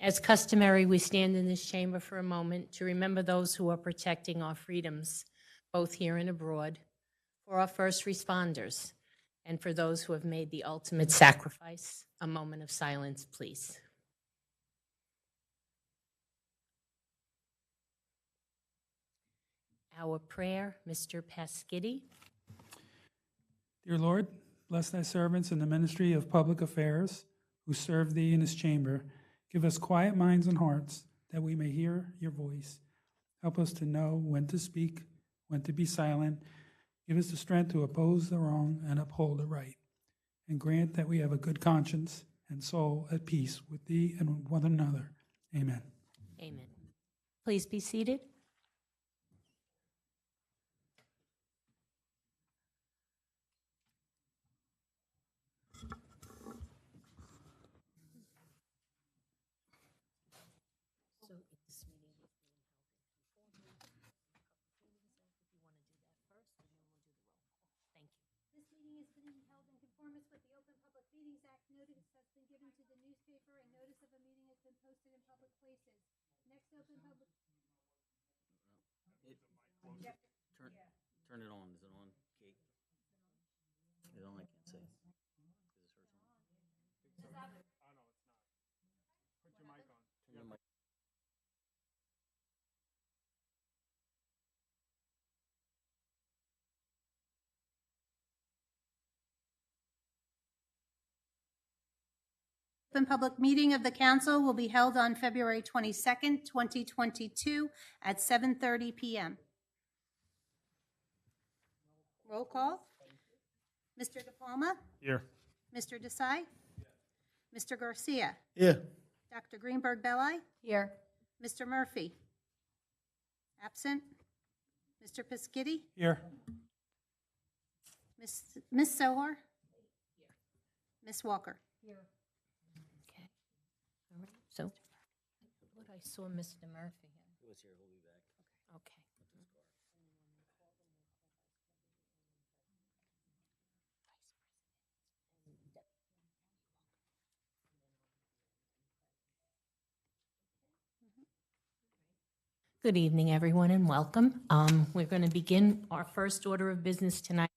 As customary, we stand in this chamber for a moment to remember those who are protecting our freedoms, both here and abroad, for our first responders, and for those who have made the ultimate sacrifice. A moment of silence, please. Our prayer, Mr. Pasquitti. Dear Lord, bless thy servants in the ministry of public affairs who serve thee in this chamber. Give us quiet minds and hearts that we may hear your voice. Help us to know when to speak, when to be silent. Give us the strength to oppose the wrong and uphold the right. And grant that we have a good conscience and soul at peace with thee and one another. Amen. Amen. Please be seated. This meeting is being held in conformance with the Open Public Meetings Act. Notice has been given to the newspaper and notice of a meeting has been posted in public places. Next open public. Turn it on. Is it on, Kate? Is it on? I can't say. Is this hers on? Oh, no, it's not. Put your mic on. Turn the mic. Open public meeting of the council will be held on February 22nd, 2022 at 7:30 p.m. Roll call. Mr. De Palma? Here. Mr. Desai? Mr. Garcia? Yeah. Dr. Greenberg-Belli? Here. Mr. Murphy? Absent. Mr. Pasquitti? Here. Miss Sohar? Miss Walker? Okay. All right. So, what I saw Mr. Murphy. He was here. He'll be back. Okay. Good evening, everyone, and welcome. We're going to begin our first order of business tonight.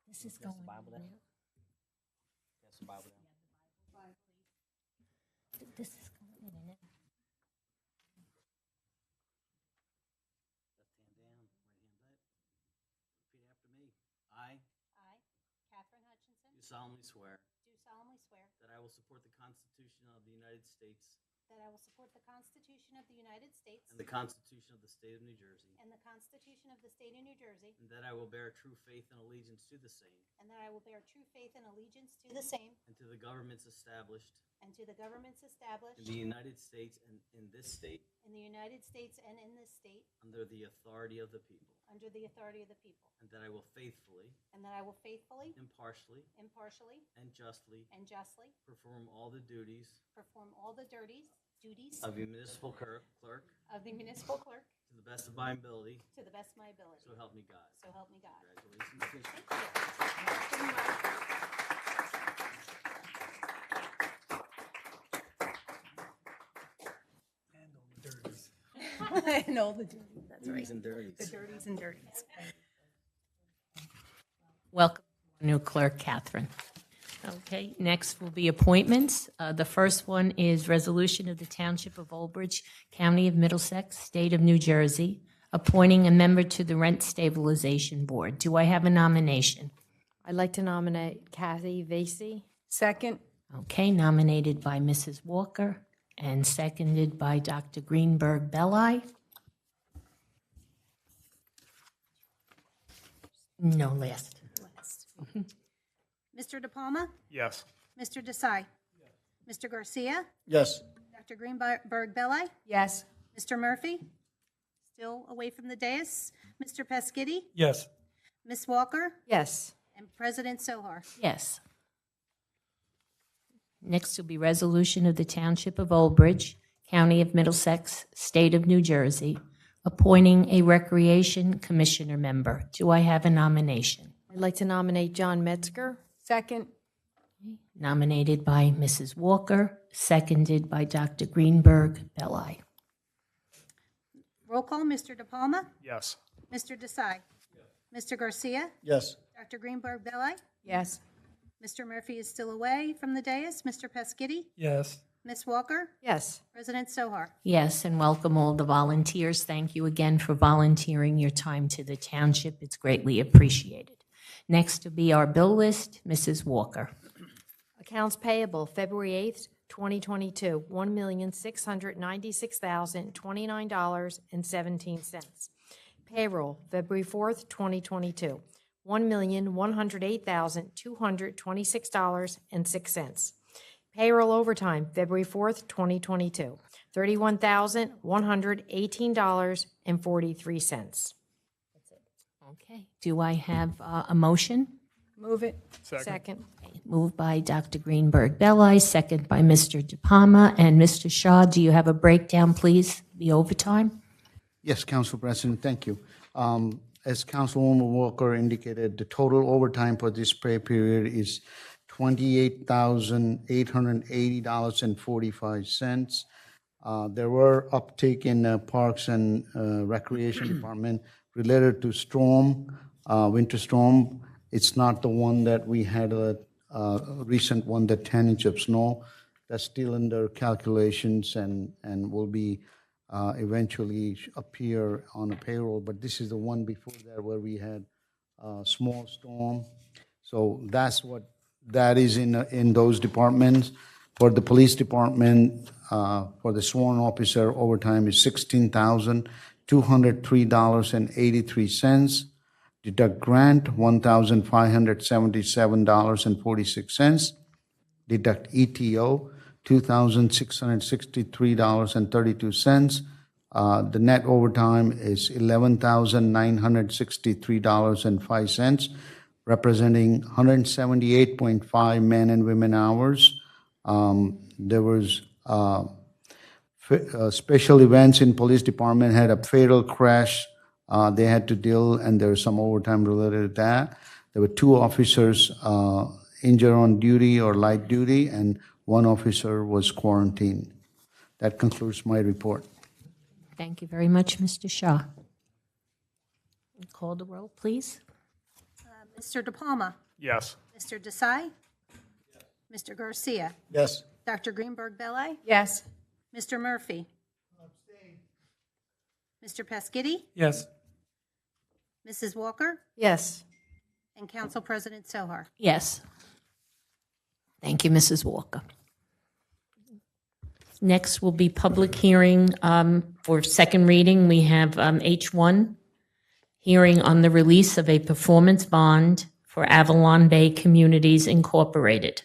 This is going Bible on down? now. Pass the Bible down. This is going in and out. Left hand down, right hand up. Repeat after me. I I, Catherine Hutchinson, do solemnly swear do solemnly swear that I will support the Constitution of the United States that I will support the Constitution of the United States and the Constitution of the State of New Jersey, and the Constitution of the State of New Jersey, and that I will bear true faith and allegiance to the same and that I will bear true faith and allegiance to the same and to the governments established and to the governments established in the United States and in this state in the United States and in this state under the authority of the people, under the authority of the people, and that I will faithfully, and that I will faithfully, impartially, impartially, and justly and justly perform all the duties perform all the duties of the municipal clerk of the municipal clerk to the best of my ability, to the best of my ability. so help me God. So help me God. Congratulations. And all the dirties. That's right. Duties and dirties. The dirties and dirties. Welcome, new clerk, Catherine. Okay, next will be appointments. The first one is resolution of the Township of Old Bridge, County of Middlesex, State of New Jersey, appointing a member to the Rent Stabilization Board. Do I have a nomination? I'd like to nominate Kathy Vasey. Second. Okay, nominated by Mrs. Walker and seconded by Dr. Greenberg-Belli. No last. Mr. De Palma? Yes. Mr. Desai? Mr. Garcia? Yes. Dr. Greenberg-Belli? Yes. Mr. Murphy? Still away from the dais. Mr. Pasquitti? Yes. Miss Walker? Yes. And President Sohar. Yes. Next will be resolution of the Township of Old Bridge, County of Middlesex, State of New Jersey, appointing a Recreation Commissioner member. Do I have a nomination? I'd like to nominate John Metzger. Second. Nominated by Mrs. Walker, seconded by Dr. Greenberg Belli. Roll call, Mr. De Palma? Yes. Mr. Desai? Mr. Garcia? Yes. Dr. Greenberg Belli? Yes. Mr. Murphy is still away from the dais. Mr. Peschitti? Yes. Ms. Walker? Yes. President Sohar? Yes, and welcome all the volunteers. Thank you again for volunteering your time to the township. It's greatly appreciated. Next will be our bill list, Mrs. Walker. Accounts payable, February 8th, 2022, $1,696,029.17. Payroll, February 4th, 2022, $1,108,226.06. Payroll overtime, February 4th, 2022, $31,118.43. Okay, do I have a motion? Move it. Second. Moved by Dr. Greenberg Belli, second by Mr. De Palma. And Mr. Shaw, do you have a breakdown, please, the overtime? Yes, Council President, thank you. As Councilwoman Walker indicated, the total overtime for this pay period is $28,880.45. There were uptick in Parks and Recreation Department related to storm, winter storm. It's not the one that we had a recent one, the 10 inch of snow. That's still under calculations and will be eventually appear on a payroll. But this is the one before that where we had a small storm. So that's what that is in those departments. For the police department, for the sworn officer, overtime is $16,203.83. Deduct grant, $1,577.46. Deduct ETO, $2,663.32. The net overtime is $11,963.05, representing 178.5 men and women hours. There was special events in police department had a fatal crash they had to deal, and there was some overtime related to that. There were 2 officers injured on duty or light duty, and 1 officer was quarantined. That concludes my report. Thank you very much, Mr. Shaw. Call the roll, please. Mr. De Palma? Yes. Mr. Desai? Mr. Garcia? Yes. Dr. Greenberg Belli? Yes. Mr. Murphy? Mr. Peschitti? Yes. Mrs. Walker? Yes. And Council President Sohar? Yes. Thank you, Mrs. Walker. Next will be public hearing for second reading. We have H1, hearing on the release of a performance bond for Avalon Bay Communities Incorporated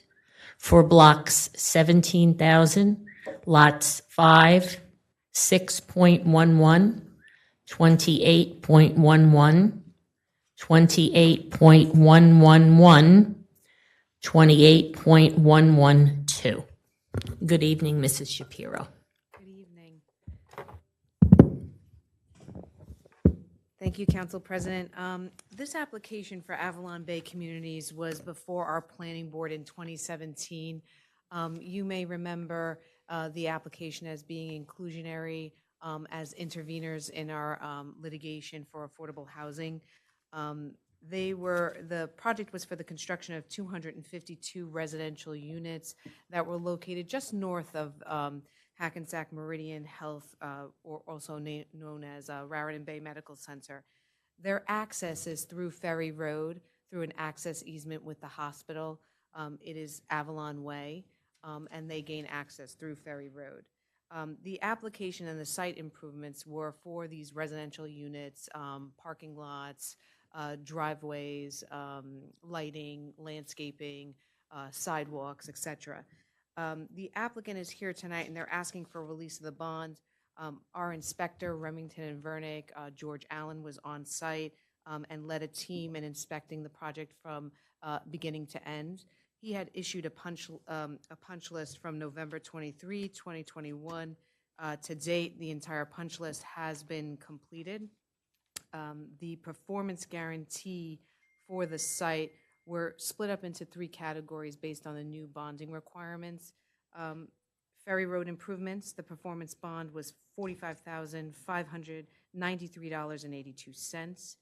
for blocks 17,000, lots 5, 6.11, 28.11, 28.111, 28.112. Good evening, Mrs. Shapiro. Good evening. Thank you, Council President. This application for Avalon Bay Communities was before our planning board in 2017. You may remember the application as being inclusionary as interveners in our litigation for affordable housing. The project was for the construction of 252 residential units that were located just north of Hackensack Meridian Health, or also known as Raritan Bay Medical Center. Their access is through Ferry Road, through an access easement with the hospital. It is Avalon Way, and they gain access through Ferry Road. The application and the site improvements were for these residential units, parking lots, driveways, lighting, landscaping, sidewalks, etc. The applicant is here tonight, and they're asking for release of the bond. Our inspector, Remington and Vernick, George Allen, was on site and led a team in inspecting the project from beginning to end. He had issued a punch list from November 23, 2021 To date, the entire punch list has been completed. The performance guarantee for the site were split up into 3 categories based on the new bonding requirements. Ferry Road improvements, the performance bond was $45,593.82.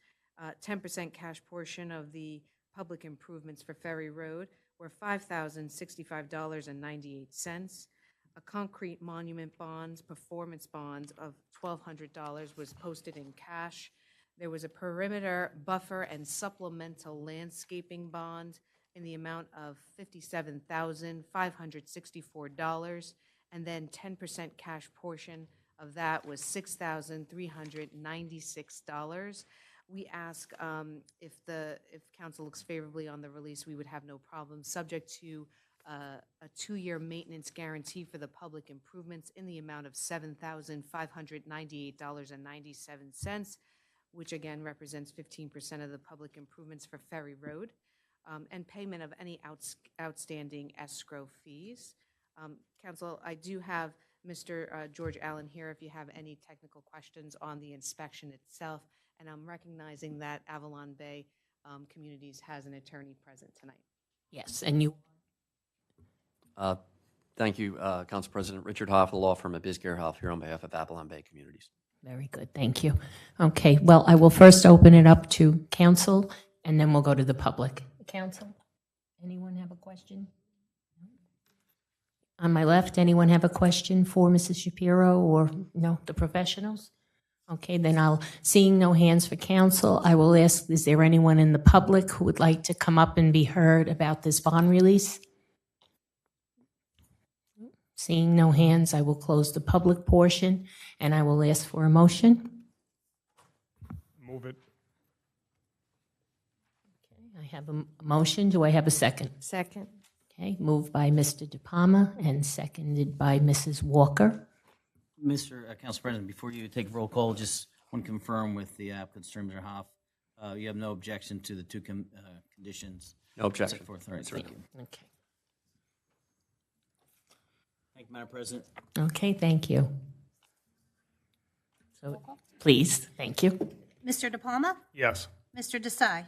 10% cash portion of the public improvements for Ferry Road were $5,065.98. A concrete monument bond, performance bond of $1,200 was posted in cash. There was a perimeter buffer and supplemental landscaping bond in the amount of $57,564, and then 10% cash portion of that was $6,396. We ask if council looks favorably on the release, we would have no problem, subject to a 2-year maintenance guarantee for the public improvements in the amount of $7,598.97, which again represents 15% of the public improvements for Ferry Road, and payment of any outstanding escrow fees. Council, I do have Mr. George Allen here if you have any technical questions on the inspection itself, and I'm recognizing that Avalon Bay Communities has an attorney present tonight. Yes, and you, Thank you, Council President. Richard Hoff, the law firm at Biscayne here on behalf of Avalon Bay Communities. very good, thank you. Okay, well, I will first open it up to council, and then we'll go to the public. Council, anyone have a question? On my left, anyone have a question for Mrs. Shapiro or, no, the professionals? Okay, then seeing no hands for council, I will ask, is there anyone in the public who would like to come up and be heard about this bond release? Seeing no hands, I will close the public portion, and I will ask for a motion. Move it. Okay, I have a motion. Do I have a second? Second. Okay, moved by Mr. De Palma and seconded by Mrs. Walker. Mr. Council President, before you take roll call, just want to confirm with the applicant, Mr. Hoff, you have no objection to the 2 conditions? No objection. Set forth. All right, thank you. Okay. Thank you, Madam President. Okay, thank you. So, please, thank you. Mr. De Palma? Yes. Mr. Desai?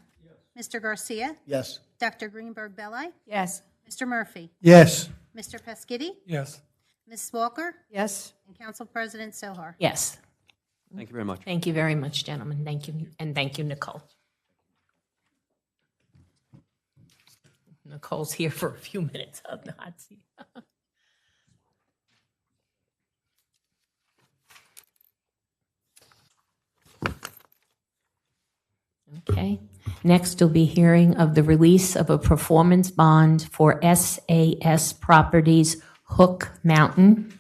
Mr. Garcia? Yes. Dr. Greenberg Belli? Yes. Mr. Murphy? Yes. Mr. Pescitti? Yes. Mrs. Walker? Yes. And Council President Sohar. Yes, Thank you very much. thank you very much, gentlemen. Thank you, and thank you, Nicole. Nicole's here for a few minutes on the hot seat. Okay, next will be hearing of the release of a performance bond for SAS Properties Hook Mountain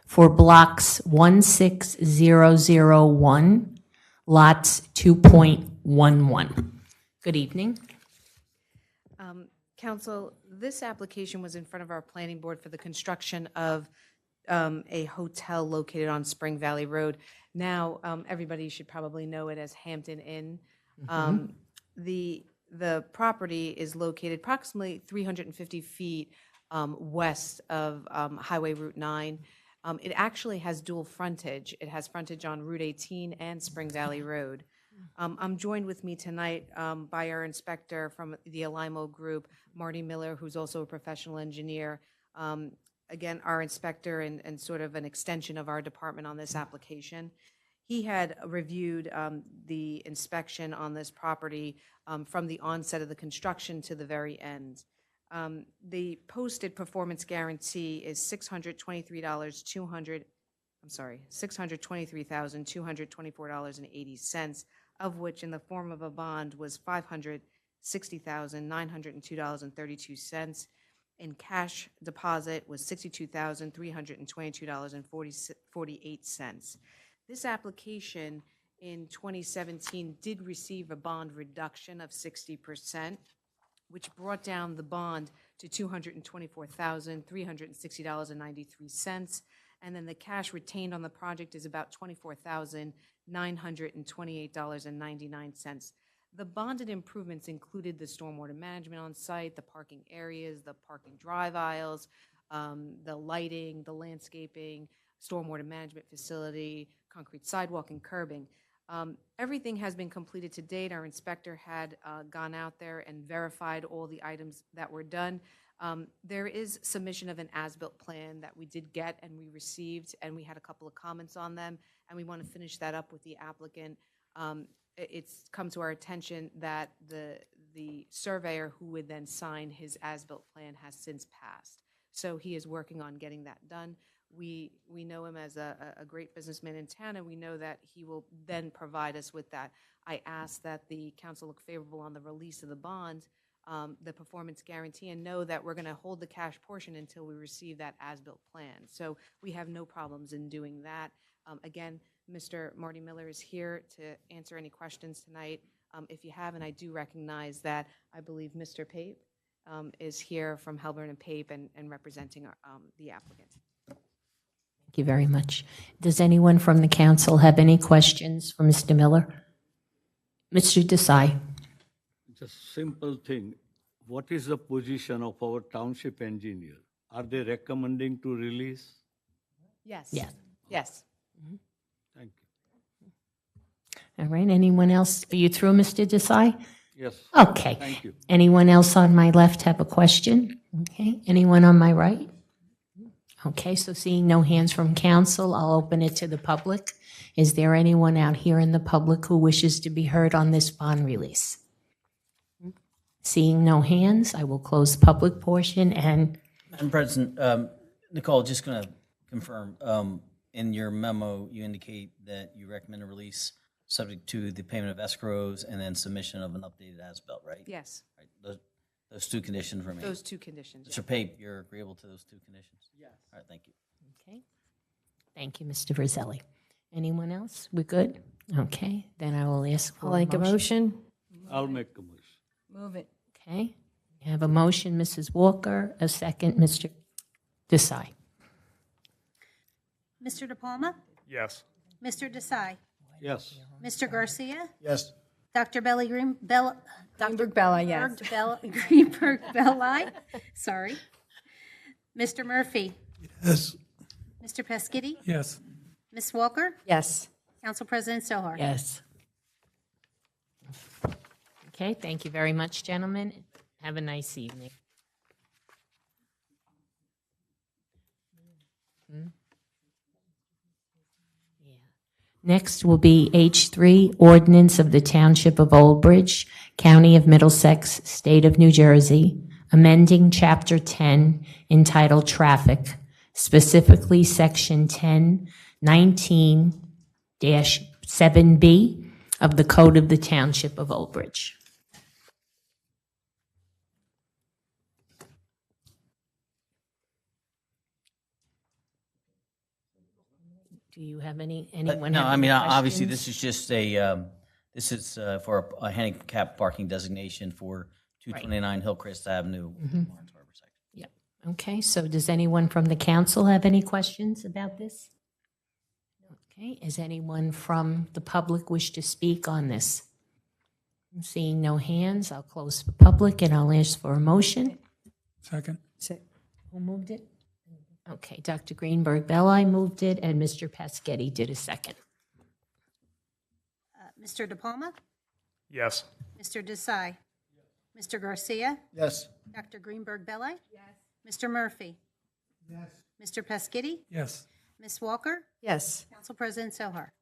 for blocks 16001, lots 2.11. Good evening. Council, this application was in front of our planning board for the construction of a hotel located on Spring Valley Road. Now, everybody should probably know it as Hampton Inn. The property is located approximately 350 feet west of Highway Route 9. It actually has dual frontage. It has frontage on Route 18 and Spring Valley Road. I'm joined with me tonight by our inspector from the Alimo Group, Marty Miller, who's also a professional engineer. Again, our inspector and sort of an extension of our department on this application. He had reviewed the inspection on this property from the onset of the construction to the very end. The posted performance guarantee is $623,224.80, of which in the form of a bond was $560,902.32. In cash deposit was $62,322.48. This application in 2017 did receive a bond reduction of 60%, which brought down the bond to $224,360.93. And then the cash retained on the project is about $24,928.99. The bonded improvements included the stormwater management on site, the parking areas, the parking drive aisles, the lighting, the landscaping, stormwater management facility, concrete sidewalk and curbing. Everything has been completed to date. Our inspector had gone out there and verified all the items that were done. There is submission of an as-built plan that we did get and we received, and we had a couple of comments on them, and we want to finish that up with the applicant. It's come to our attention that the surveyor who would then sign his as-built plan has since passed. So he is working on getting that done. We know him as a great businessman in town, and we know that he will then provide us with that. I ask that the council look favorable on the release of the bond, the performance guarantee, and know that we're going to hold the cash portion until we receive that as-built plan. So we have no problems in doing that. Again, Mr. Marty Miller is here to answer any questions tonight. If you have, and I do recognize that I believe Mr. Pape is here from Halburn and Pape and representing the applicant. Thank you very much. Does anyone from the council have any questions for Mr. Miller? Mr. Desai. Just simple thing. What is the position of our township engineer? Are they recommending to release? Yes. Yes. Yes. Thank you. All right, anyone else? Are you through, Mr. Desai? Yes. Okay. Thank you. Anyone else on my left have a question? Okay, anyone on my right? Okay, so seeing no hands from council, I'll open it to the public. Is there anyone out here in the public who wishes to be heard on this bond release? Seeing no hands, I will close the public portion and Madam President, Nicole, just going to confirm, in your memo, you indicate that you recommend a release subject to the payment of escrows and then submission of an updated as-built, right? Yes. Right. Those two conditions remain. Those two conditions. Mr. Pape, you're agreeable to those two conditions? Yes. All right, thank you. Okay. Thank you, Mr. Verzelli. Anyone else? We're good? Okay, then I will ask for I'll make a motion. I'll make a motion. Move it. Okay, we have a motion, Mrs. Walker, a second, Mr. Desai. Mr. De Palma? Yes. Mr. Desai? Yes. Mr. Garcia? Yes. Dr. Greenberg Bella, yes. Greenberg Belli? Sorry. Mr. Murphy? Yes. Mr. Pescitti? Yes. Ms. Walker? Yes. Council President Sohar? Yes. Okay, thank you very much, gentlemen. Have a nice evening. Yeah. Next will be H3, Ordinance of the Township of Old Bridge, County of Middlesex, State of New Jersey, amending Chapter 10 entitled Traffic, specifically Section 1019-7B of the Code of the Township of Old Bridge. Do you have anyone? No, have I any mean, obviously, questions? this is just a, this is for a handicap parking designation for 229 Hillcrest Avenue, Lawrence Harbor section. Yep. Okay, so does anyone from the council have any questions about this? Okay, is anyone from the public wish to speak on this? I'm seeing no hands, I'll close the public and I'll ask for a motion. Second. Who moved it? Okay, Dr. Greenberg Belli moved it and Mr. Pescetti did a second. Mr. De Palma? Yes. Mr. Desai? Mr. Garcia? Yes. Dr. Greenberg Belli? Yes. Mr. Murphy? Yes. Mr. Pescitti? Yes. Ms. Walker? Yes. Council President Sohar?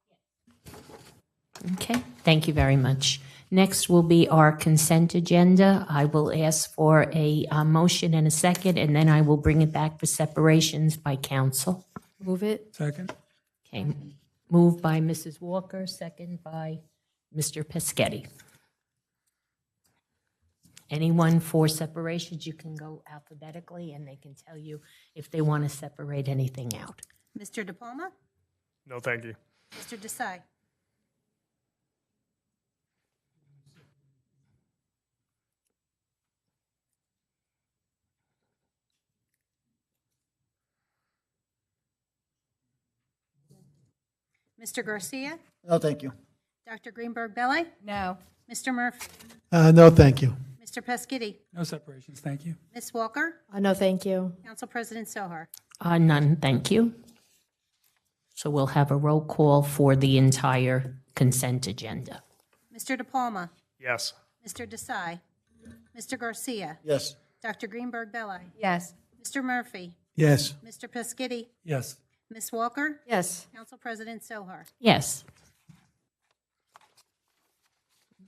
Okay, thank you very much. Next will be our consent agenda. I will ask for a motion and a second, and then I will bring it back for separations by council. Move it. Second. Okay, moved by Mrs. Walker, second by Mr. Pescetti. Anyone for separations, you can go alphabetically, and they can tell you if they want to separate anything out. Mr. De Palma? No, thank you. Mr. Desai? Mr. Garcia? No, thank you. Dr. Greenberg Belli? No. Mr. Murphy? No, thank you. Mr. Mr. Pescitti, No separations, thank you. Ms. Walker, No, thank you. Council President Sohar. None, thank you. So we'll have a roll call for the entire consent agenda. Mr. DePalma, Yes. Mr. Desai, Mr. Garcia, Yes. Dr. Greenberg Belli, Yes. Mr. Murphy, Yes. Mr. Pescitti, Yes. Ms. Walker, Yes. Council President Sohar. Yes.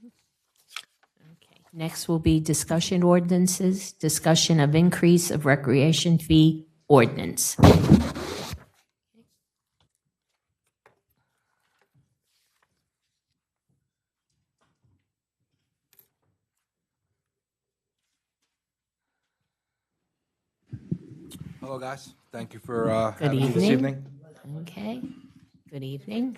Okay. Next will be discussion ordinances, discussion of increase of recreation fee ordinance. Hello, guys. Thank you for Good having me this evening. evening. Okay, good evening.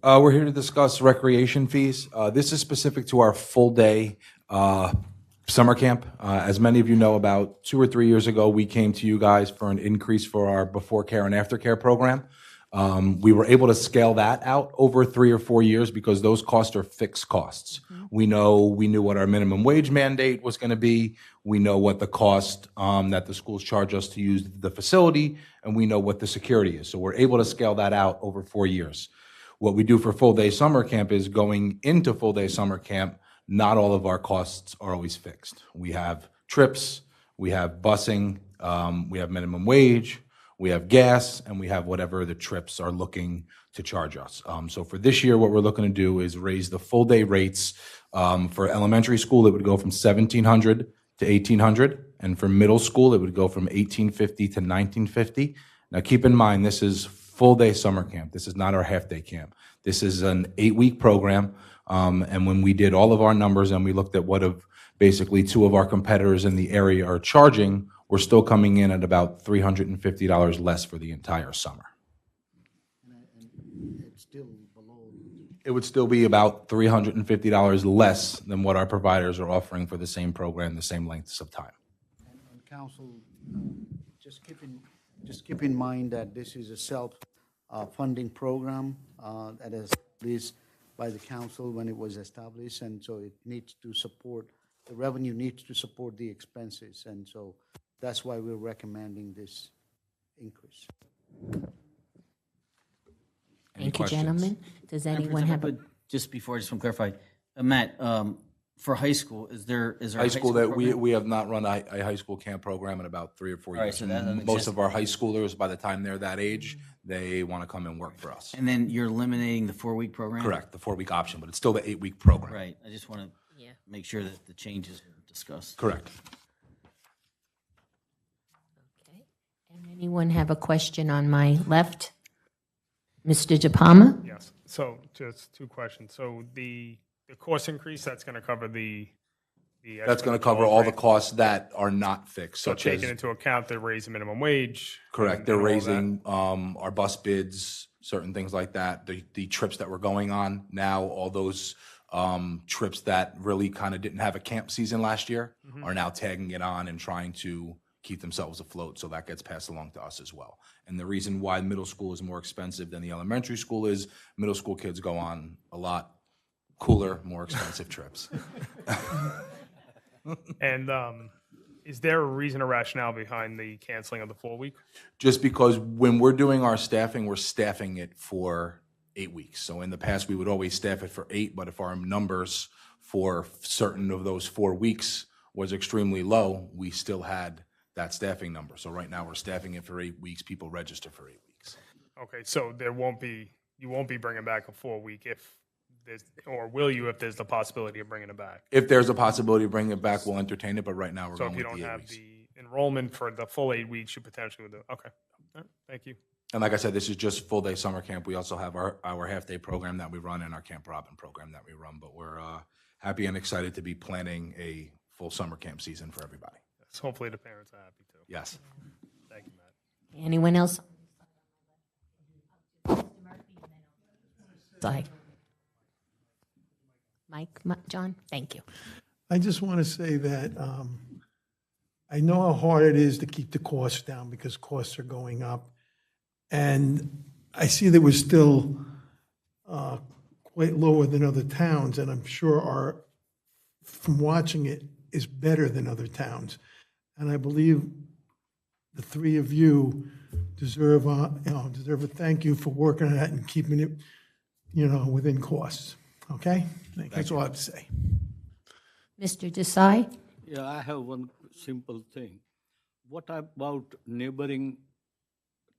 We're here to discuss recreation fees. This is specific to our full-day summer camp. As many of you know, about 2 or 3 years ago, we came to you guys for an increase for our before care and after care program. We were able to scale that out over 3 or 4 years because those costs are fixed costs. We knew what our minimum wage mandate was going to be. We know what the cost that the schools charge us to use the facility, and we know what the security is. So we're able to scale that out over 4 years. What we do for full-day summer camp is going into full-day summer camp, not all of our costs are always fixed. We have trips, we have busing, we have minimum wage, we have gas, and we have whatever the trips are looking to charge us. So for this year, what we're looking to do is raise the full-day rates. For elementary school, it would go from $1,700 to $1,800, and for middle school, it would go from $1,850 to $1,950. Now, keep in mind, this is full-day summer camp. This is not our half-day camp. This is an 8-week program, and when we did all of our numbers and we looked at what basically 2 of our competitors in the area are charging, we're still coming in at about $350 less for the entire summer. It's still below. It would still be about $350 less than what our providers are offering for the same program, the same lengths of time. And council, just keep in mind that this is a self-funding program that is established by the council when it was established, and so it needs to support, the revenue needs to support the expenses, and so that's why we're recommending this increase. Any Thank you, questions? gentlemen. Does anyone have a? But just before, I just want to clarify, Matt, for high school, is there a High school that program? we have not run a high school camp program in about 3 or 4 All right, years. so that makes Most sense. of our high schoolers, by the time they're that age, they want to come and work for us. And then you're eliminating the 4-week program? Correct, the 4-week option, but it's still the 8-week program. Right, I just want to Yeah. make sure that the changes are discussed. Correct. Okay. And anyone have a question on my left? Mr. DePalma? Yes. So just 2 questions. So the cost increase, that's going to cover the That's going to cover all the costs that are not fixed, So such as, taking into account the raise in minimum wage. correct, and they're all that. raising our bus bids, certain things like that, the trips that we're going on now, all those trips that really kind of didn't have a camp season last year are now tagging it on and trying to keep themselves afloat, so that gets passed along to us as well. And the reason why middle school is more expensive than the elementary school is middle school kids go on a lot cooler, more expensive trips. And is there a reason or rationale behind the canceling of the 4-week? Just because when we're doing our staffing, we're staffing it for 8 weeks. So in the past, we would always staff it for 8, but if our numbers for certain of those 4 weeks was extremely low, we still had that staffing number. So right now, we're staffing it for 8 weeks. People register for 8 weeks. Okay, so you won't be bringing back a 4-week if there's, or will you if there's the possibility of bringing it back? If there's a possibility of bringing it back, we'll entertain it, but right now, we're So going if you with don't the 8 have weeks. the enrollment for the full 8 weeks, you potentially would do. Okay, all right, thank you. And like I said, this is just full-day summer camp. We also have our half-day program that we run and our Camp Robin program that we run, but we're happy and excited to be planning a full summer camp season for everybody. Yes, hopefully the parents are happy too. Yes. Thank you, Matt. Anyone else? Sorry. Mike, John, thank you. I just want to say that I know how hard it is to keep the costs down because costs are going up. And I see that we're still quite lower than other towns, and I'm sure our from watching it, is better than other towns. And I believe the three of you deserve a thank you for working on that and keeping it, within costs. Okay? That's all I have to say. Mr. Desai? Yeah, I have one simple thing. What about neighboring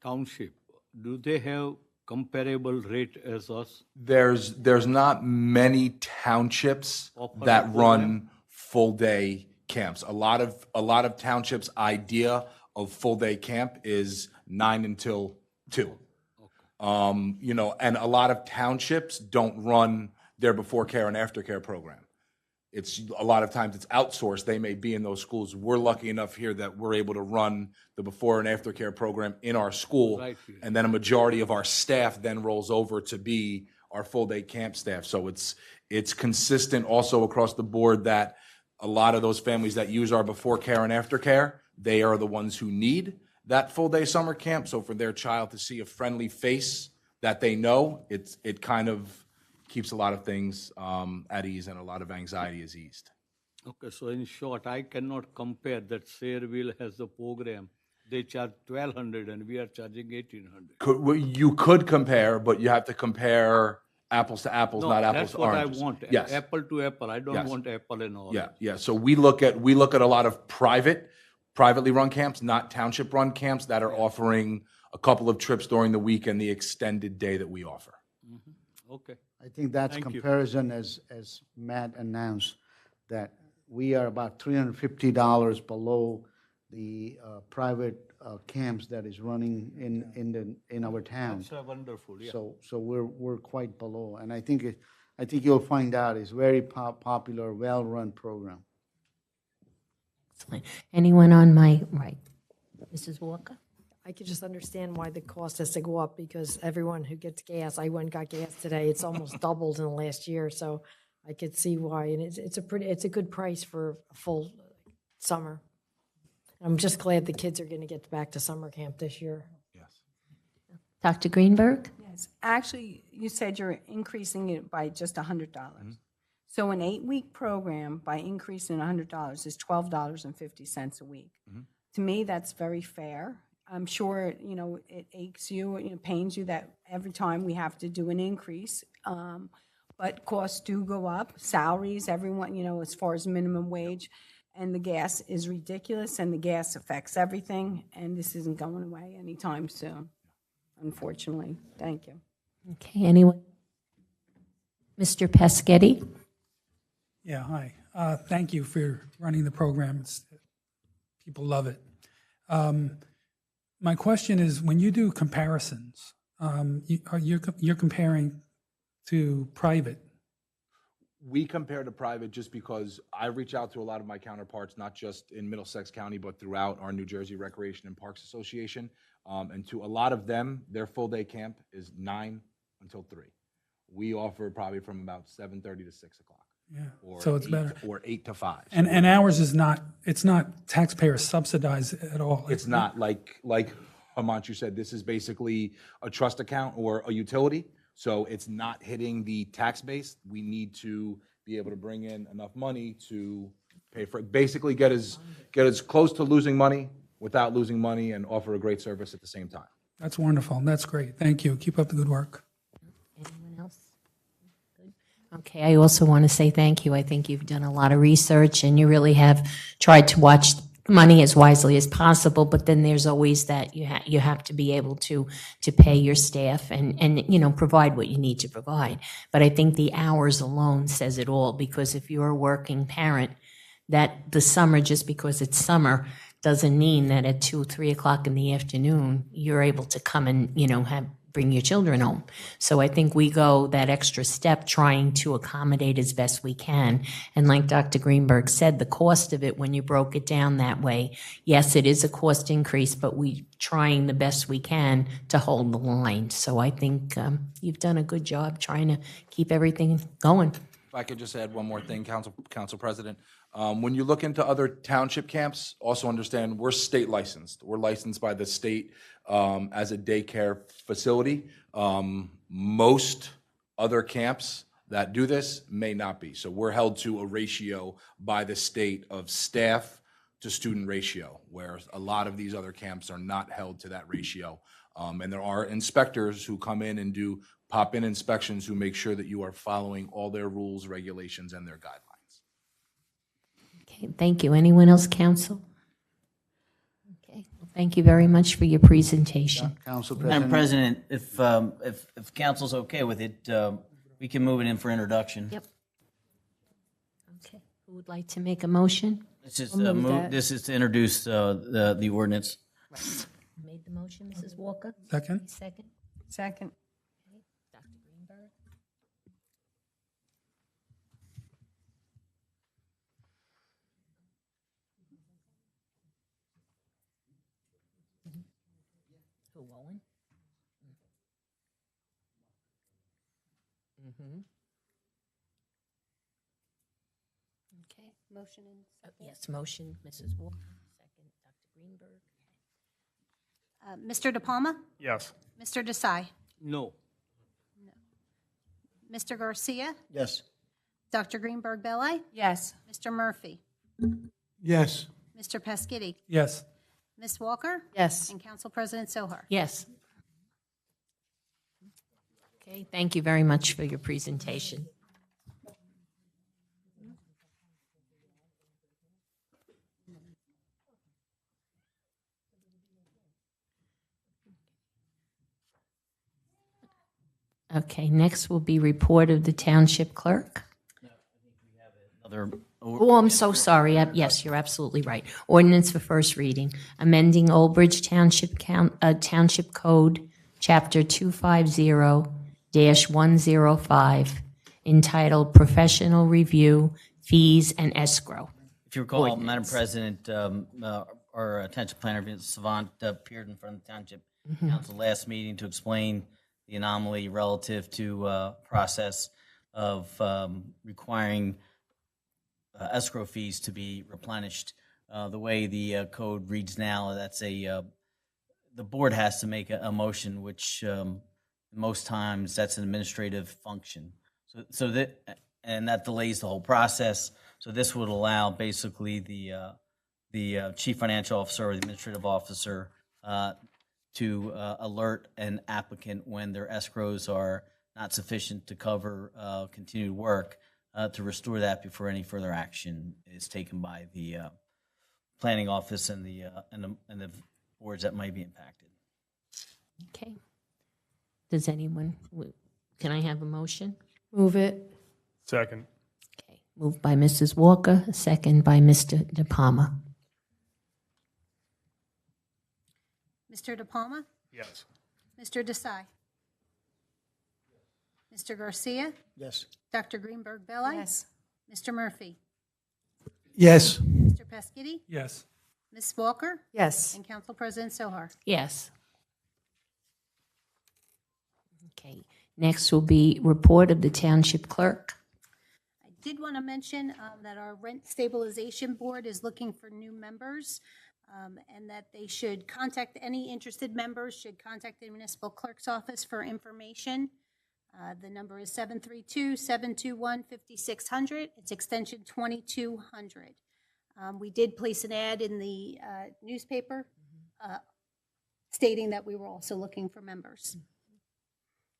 township? Do they have comparable rate as us? There's not many townships Offer that a run full-day camps. A lot of townships' idea of full-day camp is 9 until 2. And a lot of townships don't run their before care and after care program. It's a lot of times it's outsourced. They may be in those schools. We're lucky enough here that we're able to run the before and after care program in our school. Right. And then a majority of our staff then rolls over to be our full day camp staff. So it's consistent also across the board that a lot of those families that use our before care and after care, they are the ones who need that full day summer camp. So for their child to see a friendly face that they know, it kind of keeps a lot of things at ease, and a lot of anxiety is eased. Okay, so in short, I cannot compare that Sayreville has a program. They charge $1,200 and we are charging $1,800. You could compare, but you have to compare apples to apples, not apples to oranges. That's what I want. Yes. Apple to apple. I don't Yes. want apple and all. Yeah. So we look at a lot of privately run camps, not township run camps that are offering a couple of trips during the week and the extended day that we offer. Okay. I think that's Thank you. comparison, as Matt announced, that we are about $350 below the private camps that is running in our town. That's wonderful, yeah. So we're quite below, and I think you'll find out it's very popular, well-run program. Excellent. Anyone on my right? Mrs. Walker? I could just understand why the cost has to go up, because everyone who gets gas, I went and got gas today, it's almost doubled in the last year, so I could see why, and it's a good price for a full summer. I'm just glad the kids are going to get back to summer camp this year. Dr. Greenberg? Yes, actually, you said you're increasing it by just $100. So an 8-week program, by increasing $100, is $12.50 a week. To me, that's very fair. I'm sure, it aches you, it pains you that every time we have to do an increase. But costs do go up, salaries, everyone, as far as minimum wage. And the gas is ridiculous, and the gas affects everything, and this isn't going away anytime soon, unfortunately. Thank you. Okay, anyone? Mr. Pescetti? Yeah, hi. Thank you for running the program. People love it. My question is, when you do comparisons, you're comparing to private. We compare to private just because I reach out to a lot of my counterparts, not just in Middlesex County, but throughout our New Jersey Recreation and Parks Association. And to a lot of them, their full day camp is 9 until 3. We offer probably from about 7:30 to 6 o'clock. Yeah, Or so it's 8 better. Or 8 to 5. And ours is not, it's not taxpayer subsidized at all. It's not like Himanshu said, this is basically a trust account or a utility. So it's not hitting the tax base. We need to be able to bring in enough money to pay for it. Basically get as close to losing money without losing money and offer a great service at the same time. That's wonderful. That's great. Thank you. Keep up the good work. Anyone else? Good. Okay, I also want to say thank you. I think you've done a lot of research, and you really have tried to watch money as wisely as possible, but then there's always that you have to be able to pay your staff and provide what you need to provide. But I think the hours alone says it all, because if you're a working parent, that the summer, just because it's summer, doesn't mean that at 2 or 3 o'clock in the afternoon you're able to come and bring your children home. So I think we go that extra step trying to accommodate as best we can. And like Dr. Greenberg said, the cost of it, when you broke it down that way, yes, it is a cost increase, but we trying the best we can to hold the line. So I think you've done a good job trying to keep everything going. If I could just add one more thing, Council President. When you look into other township camps, also understand we're state licensed. We're licensed by the state as a daycare facility. Most other camps that do this may not be. So we're held to a ratio by the state of staff to student ratio, where a lot of these other camps are not held to that ratio. And there are inspectors who come in and do pop-in inspections who make sure that you are following all their rules, regulations, and their guidelines. Okay, thank you. Anyone else, council? Okay, well, thank you very much for your presentation. Council Madam President. President, if council's okay with it, we can move it in for introduction. Yep. Okay, who would like to make a motion? This is, I'll move that. this is to introduce the ordinance. Made the motion, Mrs. Walker? Second? Second? Second. Okay, Dr. Greenberg? Who, Owen? Okay. Motion and Yes, motion, Mrs. Walker, second, Dr. Greenberg. Mr. De Palma? Yes. Mr. Desai? No. Mr. Garcia? Yes. Dr. Greenberg Belli? Yes. Mr. Murphy? Yes. Mr. Pescitti? Yes. Ms. Walker? Yes. And Council President Sohar? Yes. Okay, thank you very much for your presentation. Okay, next will be report of the Township Clerk. Another, Oh, I'm so sorry. Yes, you're absolutely right. Ordinance for first reading, amending Old Bridge Township Township Code, Chapter 250-105, entitled Professional Review, Fees and Escrow. if you recall, Madam Ordinance. President, our township planner, Vince Savant, appeared in front of the township council last meeting to explain the anomaly relative to process of requiring escrow fees to be replenished. The way the code reads now, that's the board has to make a motion, which most times that's an administrative function. So that delays the whole process. So this would allow basically the chief financial officer or the administrative officer to alert an applicant when their escrows are not sufficient to cover continued work, to restore that before any further action is taken by the planning office and the boards that might be impacted. Okay. Does anyone, can I have a motion? Move it. Second. Okay, moved by Mrs. Walker, second by Mr. De Palma. Mr. De Palma? Yes. Mr. Desai? Mr. Garcia? Yes. Dr. Greenberg Belli? Yes. Mr. Murphy? Yes. Mr. Pescitti? Yes. Ms. Walker? Yes. And Council President Sohar? Yes. Okay, next will be report of the Township Clerk. I did want to mention that our Rent Stabilization Board is looking for new members, and that they should contact, any interested members should contact the municipal clerk's office for information. The number is 732-721-5600. It's extension 2200. We did place an ad in the newspaper stating that we were also looking for members.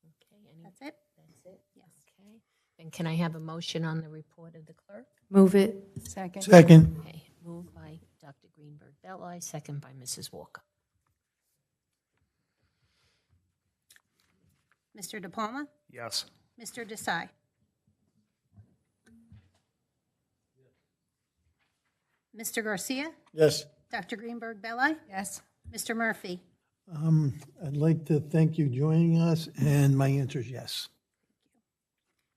Okay, That's it? That's it? Yes. Okay, then can I have a motion on the report of the clerk? Move it. Second. Second. Okay, moved by Dr. Greenberg Belli, second by Mrs. Walker. Mr. De Palma? Yes. Mr. Desai? Mr. Garcia? Yes. Dr. Greenberg Belli? Yes. Mr. Murphy? I'd like to thank you joining us, and my answer is yes.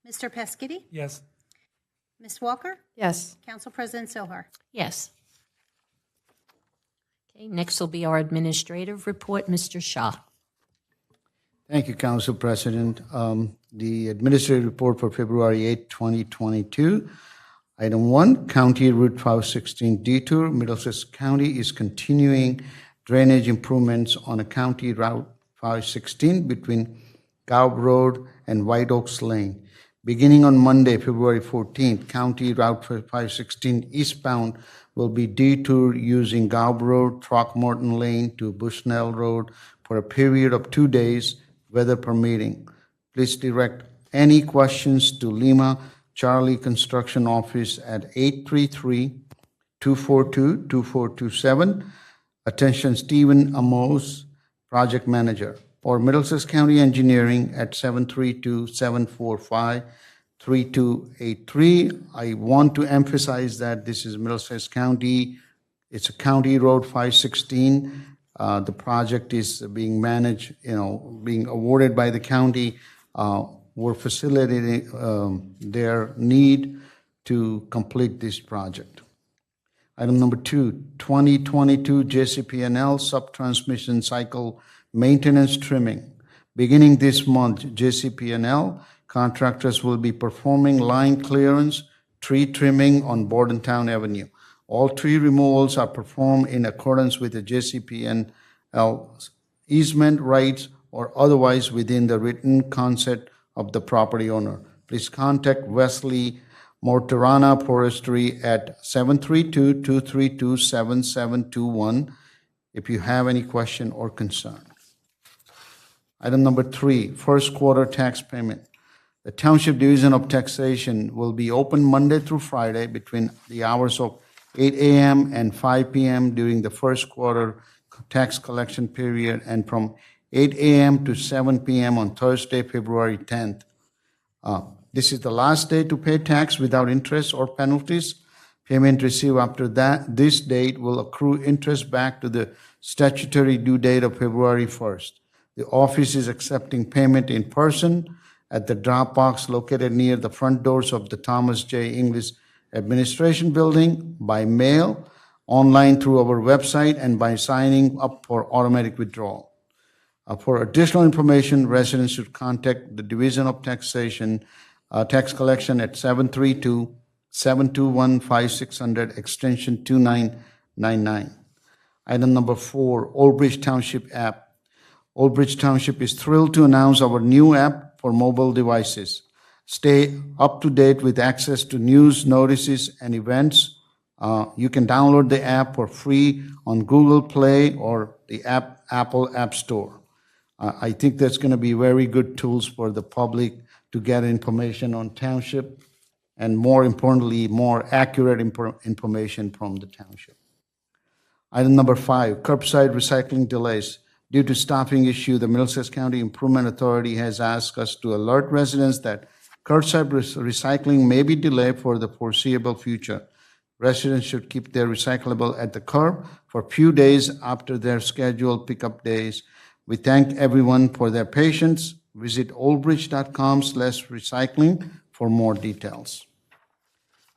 Mr. Pescitti? Yes. Ms. Walker? Yes. Council President Sohar? Yes. Okay, next will be our administrative report, Mr. Shah. Thank you, Council President. The administrative report for February 8, 2022. Item 1, County Route 516 detour. Middlesex County is continuing drainage improvements on a County Route 516 between Gaub Road and White Oaks Lane. Beginning on Monday, February 14th, County Route 516 eastbound will be detoured using Gaub Road, Throckmorton Lane to Bushnell Road for a period of 2 days, weather permitting. Please direct any questions to Lima Charlie Construction Office at 833-242-2427. Attention Stephen Amos, Project Manager, or Middlesex County Engineering at 732-745-3283. I want to emphasize that this is Middlesex County. It's a county road 516. The project is being managed, being awarded by the county. We're facilitating their need to complete this project. Item number 2, 2022 JCP&L sub-transmission cycle maintenance trimming. Beginning this month, JCP&L contractors will be performing line clearance, tree trimming on Bordentown Avenue. All tree removals are performed in accordance with the JCP&L easement rights or otherwise within the written consent of the property owner. Please contact Wesley Mortarana Forestry at 732-232-7721 if you have any question or concern. Item number 3, first quarter tax payment. The Township Division of Taxation will be open Monday through Friday between the hours of 8 a.m. and 5 p.m. during the first quarter tax collection period, and from 8 a.m. to 7 p.m. on Thursday, February 10th. This is the last day to pay tax without interest or penalties. Payment received after this date will accrue interest back to the statutory due date of February 1st. The office is accepting payment in person at the drop box located near the front doors of the Thomas J. English Administration Building, by mail, online through our website, and by signing up for automatic withdrawal. For additional information, residents should contact the Division of Taxation, Tax Collection at 732-721-5600, extension 2999. Item number 4, Old Bridge Township app. Old Bridge Township is thrilled to announce our new app for mobile devices. Stay up to date with access to news, notices, and events. You can download the app for free on Google Play or the Apple App Store. I think that's going to be very good tools for the public to get information on Township, and more importantly, more accurate information from the Township. Item number 5, curbside recycling delays. Due to staffing issue, the Middlesex County Improvement Authority has asked us to alert residents that curbside recycling may be delayed for the foreseeable future. Residents should keep their recyclable at the curb for a few days after their scheduled pickup days. We thank everyone for their patience. Visit oldbridge.com/recycling for more details.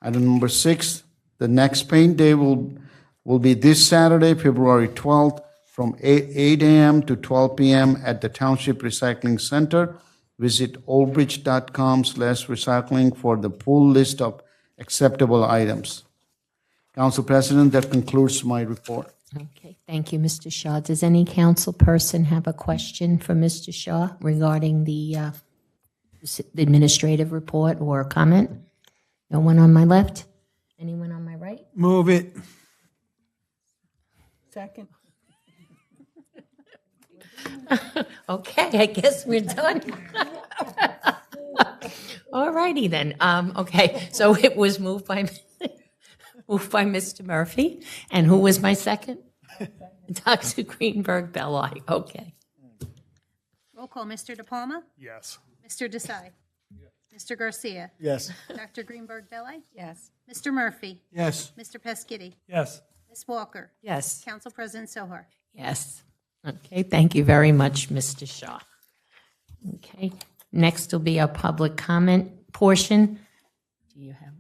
Item number 6, the next paint day will be this Saturday, February 12th, from 8 a.m. to 12 p.m. at the Township Recycling Center. Visit oldbridge.com/recycling for the full list of acceptable items. Council President, that concludes my report. Okay, thank you, Mr. Shaw. Does any council person have a question for Mr. Shaw regarding the administrative report or comment? No one on my left? Anyone on my right? Move it. Second. Okay, I guess we're done. All righty then. Okay, so it was moved by Mr. Murphy. And who was my second? Dr. Greenberg Belli. Okay. Roll call, Mr. De Palma? Yes. Mr. Desai? Mr. Garcia? Yes. Dr. Greenberg Belli? Yes. Mr. Murphy? Yes. Mr. Pescitti? Yes. Ms. Walker? Yes. Council President Sohar? Yes. Okay, thank you very much, Mr. Shaw. Okay, next will be our public comment portion. Do you have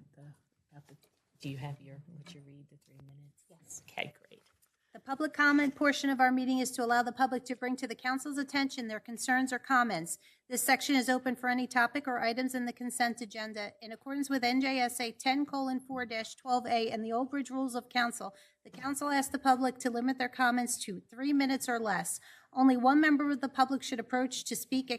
would you read the 3 minutes? Yes. Okay, great. The public comment portion of our meeting is to allow the public to bring to the council's attention their concerns or comments. This section is open for any topic or items in the consent agenda. In accordance with NJSA 10:4-12A and the Old Bridge Rules of Council, the council asks the public to limit their comments to 3 minutes or less. Only one member of the public should approach to speak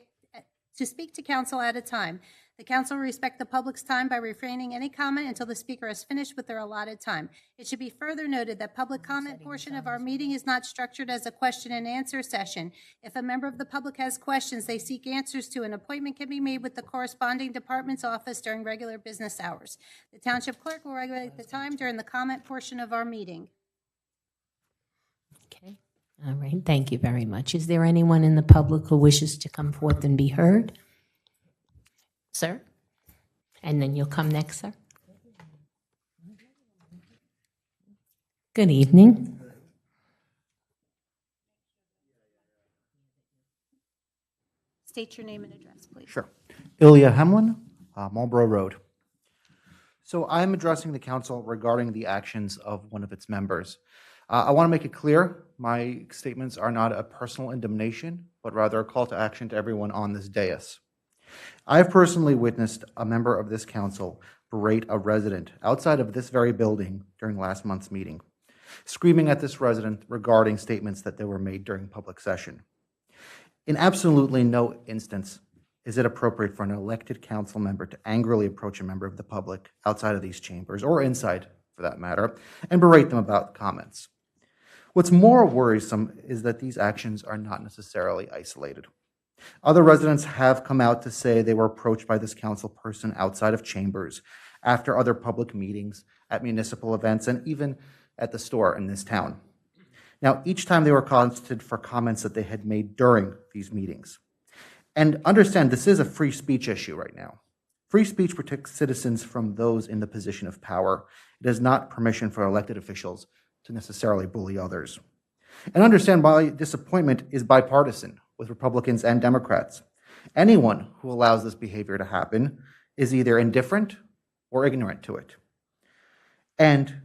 to speak to council at a time. The council will respect the public's time by refraining any comment until the speaker has finished with their allotted time. It should be further noted that public comment portion of our meeting is not structured as a question and answer session. If a member of the public has questions they seek answers to, an appointment can be made with the corresponding department's office during regular business hours. The township clerk will regulate the time during the comment portion of our meeting. Okay. All right. Thank you very much. Is there anyone in the public who wishes to come forth and be heard? Sir? And then you'll come next, sir. Good evening. State your name and address, please. Sure. Ilya Hemlin, Marlborough Road. So I'm addressing the council regarding the actions of one of its members. I want to make it clear, my statements are not a personal indignation, but rather a call to action to everyone on this dais. I have personally witnessed a member of this council berate a resident outside of this very building during last month's meeting, screaming at this resident regarding statements that they were made during public session. In absolutely no instance is it appropriate for an elected council member to angrily approach a member of the public outside of these chambers, or inside for that matter, and berate them about comments. What's more worrisome is that these actions are not necessarily isolated. Other residents have come out to say they were approached by this council person outside of chambers, after other public meetings, at municipal events, and even at the store in this town. Now, each time they were accosted for comments that they had made during these meetings. And understand, this is a free speech issue right now. Free speech protects citizens from those in the position of power. It is not permission for elected officials to necessarily bully others. And understand my disappointment is bipartisan, with Republicans and Democrats. Anyone who allows this behavior to happen is either indifferent or ignorant to it. And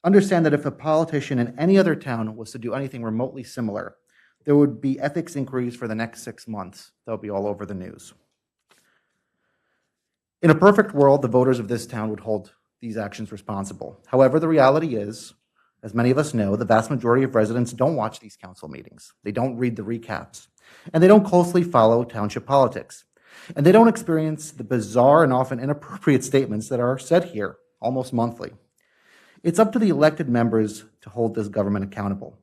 understand that if a politician in any other town was to do anything remotely similar, there would be ethics inquiries for the next 6 months. They'll be all over the news. In a perfect world, the voters of this town would hold these actions responsible. However, the reality is, as many of us know, the vast majority of residents don't watch these council meetings. They don't read the recaps, and they don't closely follow township politics. And they don't experience the bizarre and often inappropriate statements that are said here almost monthly. It's up to the elected members to hold this government accountable,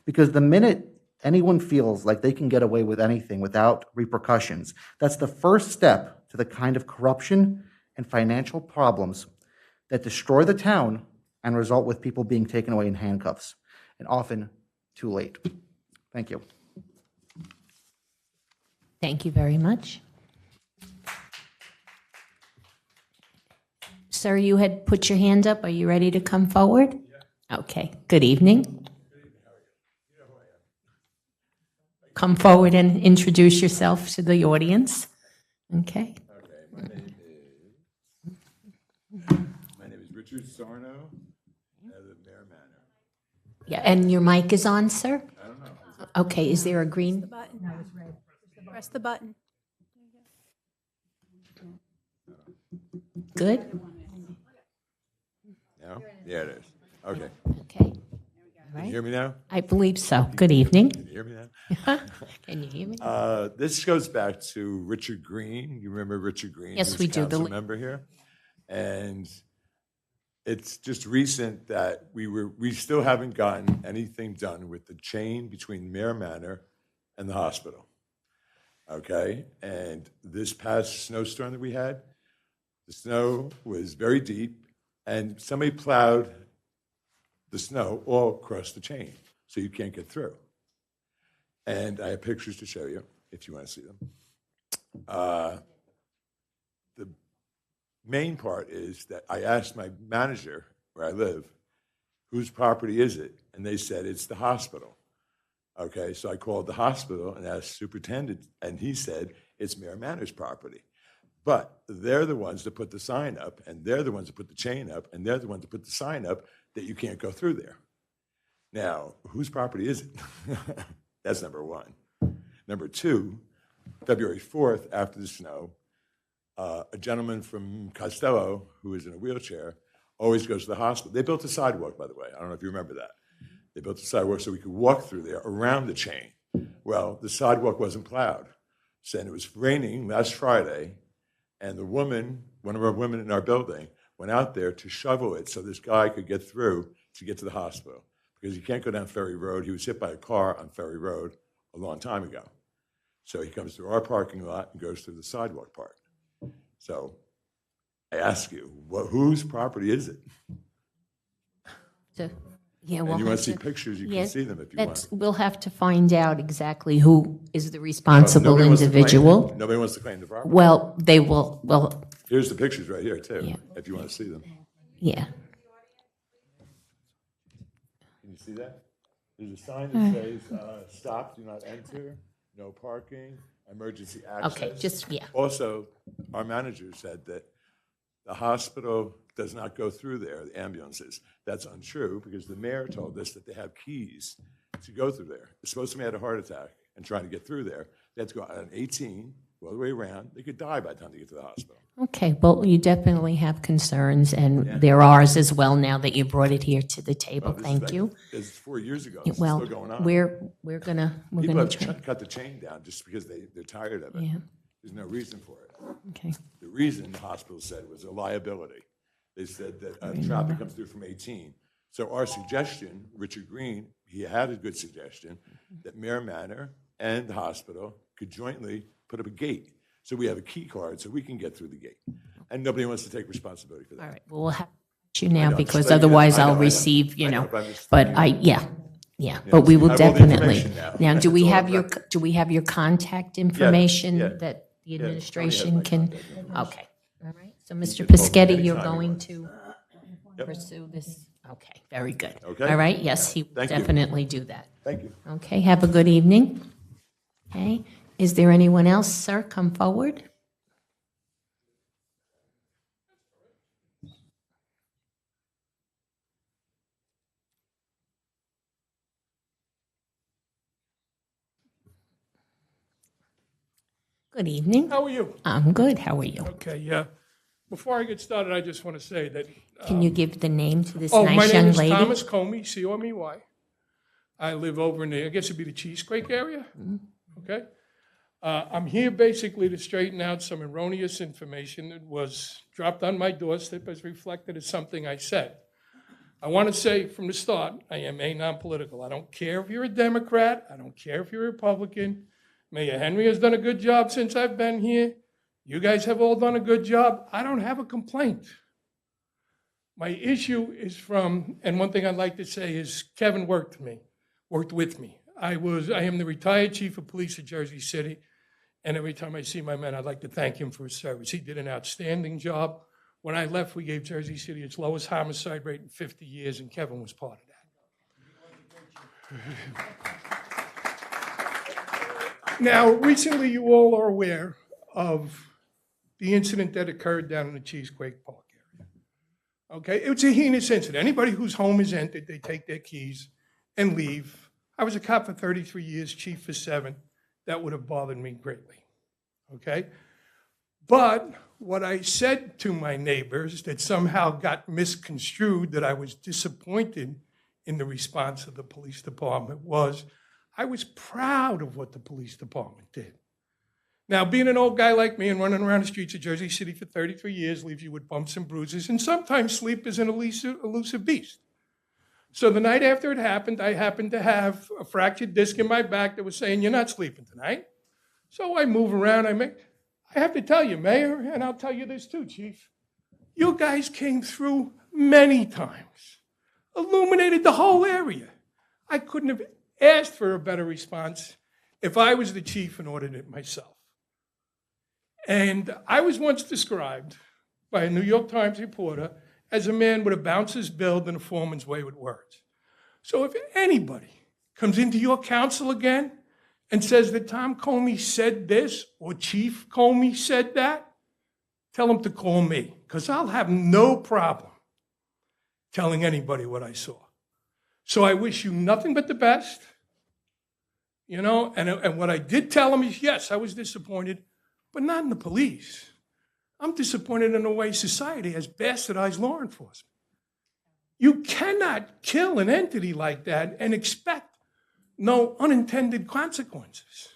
because the minute anyone feels like they can get away with anything without repercussions, that's the first step to the kind of corruption and financial problems that destroy the town and result with people being taken away in handcuffs, and often too late. Thank you. Thank you very much. Sir, you had put your hand up. Are you ready to come forward? Yeah. Okay. Good evening. Come forward and introduce yourself to the audience. Okay. My name is Richard Sarno. I live in Mare Manor. Yeah, and your mic is on, sir? I don't know. Okay, is there a green? Button. No, it's red. Press the button. Good? No? Yeah, it is. Okay. Okay. Can you hear me now? I believe so. Good evening. Can you hear me now? Can you hear me? This goes back to Richard Green. You remember Richard Green? Yes, who's we do. Council member here. And it's just recent that we still haven't gotten anything done with the chain between Mare Manor and the hospital. Okay? And this past snowstorm that we had, the snow was very deep, and somebody plowed the snow all across the chain, so you can't get through. And I have pictures to show you, if you want to see them. The main part is that I asked my manager, where I live, whose property is it? And they said, it's the hospital. Okay, so I called the hospital and asked the superintendent, and he said, it's Mare Manor's property. But they're the ones that put the sign up, and they're the ones that put the chain up, and they're the ones that put the sign up that you can't go through there. Now, whose property is it? That's number one. Number two, February 4th, after the snow, a gentleman from Costello, who is in a wheelchair, always goes to the hospital. They built a sidewalk, by the way. I don't know if you remember that. They built a sidewalk so we could walk through there around the chain. Well, the sidewalk wasn't plowed. saying it was raining last Friday, and the woman, one of our women in our building, went out there to shovel it so this guy could get through to get to the hospital. Because he can't go down Ferry Road. He was hit by a car on Ferry Road a long time ago. So he comes through our parking lot and goes through the sidewalk part. So I ask you, whose property is it? Yeah, And you want to see pictures, you can see them if you want. We'll have to find out exactly who is the responsible Nobody wants to claim it. individual. Nobody wants to claim the property. Well, they will, well, Here's the pictures right here, too, Yeah. if you want to see them. yeah. Can you see that? There's a sign that says, stop, do not enter, no parking, emergency access. Okay, just, yeah. Also, our manager said that the hospital does not go through there, the ambulances. That's untrue, because the mayor told us that they have keys to go through there. It's supposed to be had a heart attack and trying to get through there. They had to go on 18, go all the way around. They could die by the time they get to the hospital. Okay, well, you definitely have concerns, and there are ours as well now that you brought it here to the table. Thank you. It's 4 years ago. It's Well, still going on. we're gonna People have try. cut the chain down just because they're tired of it. Yeah. There's no reason for it. Okay. The reason the hospital said was a liability. They said that traffic comes through from 18. So our suggestion, Richard Green, he had a good suggestion, that Mare Manor and the hospital could jointly put up a gate. So we have a key card so we can get through the gate. And nobody wants to take responsibility for that. All right, well, we'll have you now know, because just letting you know. otherwise I know, I'll I know. receive, I know, but I'm just but letting you know. yeah, but we so will you have all the definitely. information Now, do we It's all have on your, record. do we have your contact information yeah. that the Tony has administration my can? contact information. Okay, all right. So, can Mr. call me Pescetti, you're anytime he going wants. to Yep. pursue this? Okay, very good. Okay. All right, yes, he will Thank you. definitely do that. Thank you. Okay, have a good evening. Okay, is there anyone else, sir? Come forward. Good evening. How are you? I'm good. How are you? Okay, yeah. Before I get started, I just want to say that. Can you give the name to this Oh, my nice name young is lady? Thomas Comey, C-O-M-E-Y. I live over in the, I guess it'd be the Cheesequake area. Okay? I'm here basically to straighten out some erroneous information that was dropped on my doorstep as reflected as something I said. I want to say from the start, I am a non-political. I don't care if you're a Democrat. I don't care if you're a Republican. Mayor Henry has done a good job since I've been here. You guys have all done a good job. I don't have a complaint. My issue is from, and one thing I'd like to say is Kevin worked with me. I am the retired chief of police of Jersey City, and every time I see my man, I'd like to thank him for his service. He did an outstanding job. When I left, we gave Jersey City its lowest homicide rate in 50 years, and Kevin was part of that. Now, recently, you all are aware of the incident that occurred down in the Cheesequake Park area. Okay, it's a heinous incident. Anybody whose home is entered, they take their keys and leave. I was a cop for 33 years, chief for 7. That would have bothered me greatly. Okay? But what I said to my neighbors that somehow got misconstrued, that I was disappointed in the response of the police department, was I was proud of what the police department did. Now, being an old guy like me and running around the streets of Jersey City for 33 years leaves you with bumps and bruises, and sometimes sleep is an elusive beast. So the night after it happened, I happened to have a fractured disc in my back that was saying, "You're not sleeping tonight." So I move around. I have to tell you, Mayor, and I'll tell you this too, Chief, you guys came through many times, illuminated the whole area. I couldn't have asked for a better response if I was the chief and ordered it myself. And I was once described by a New York Times reporter as a man with a bouncer's build and a foreman's way with words. So if anybody comes into your council again and says that Tom Comey said this or Chief Comey said that, tell him to call me, because I'll have no problem telling anybody what I saw. So I wish you nothing but the best, you know, and what I did tell him is, yes, I was disappointed, but not in the police. I'm disappointed in the way society has bastardized law enforcement. You cannot kill an entity like that and expect no unintended consequences.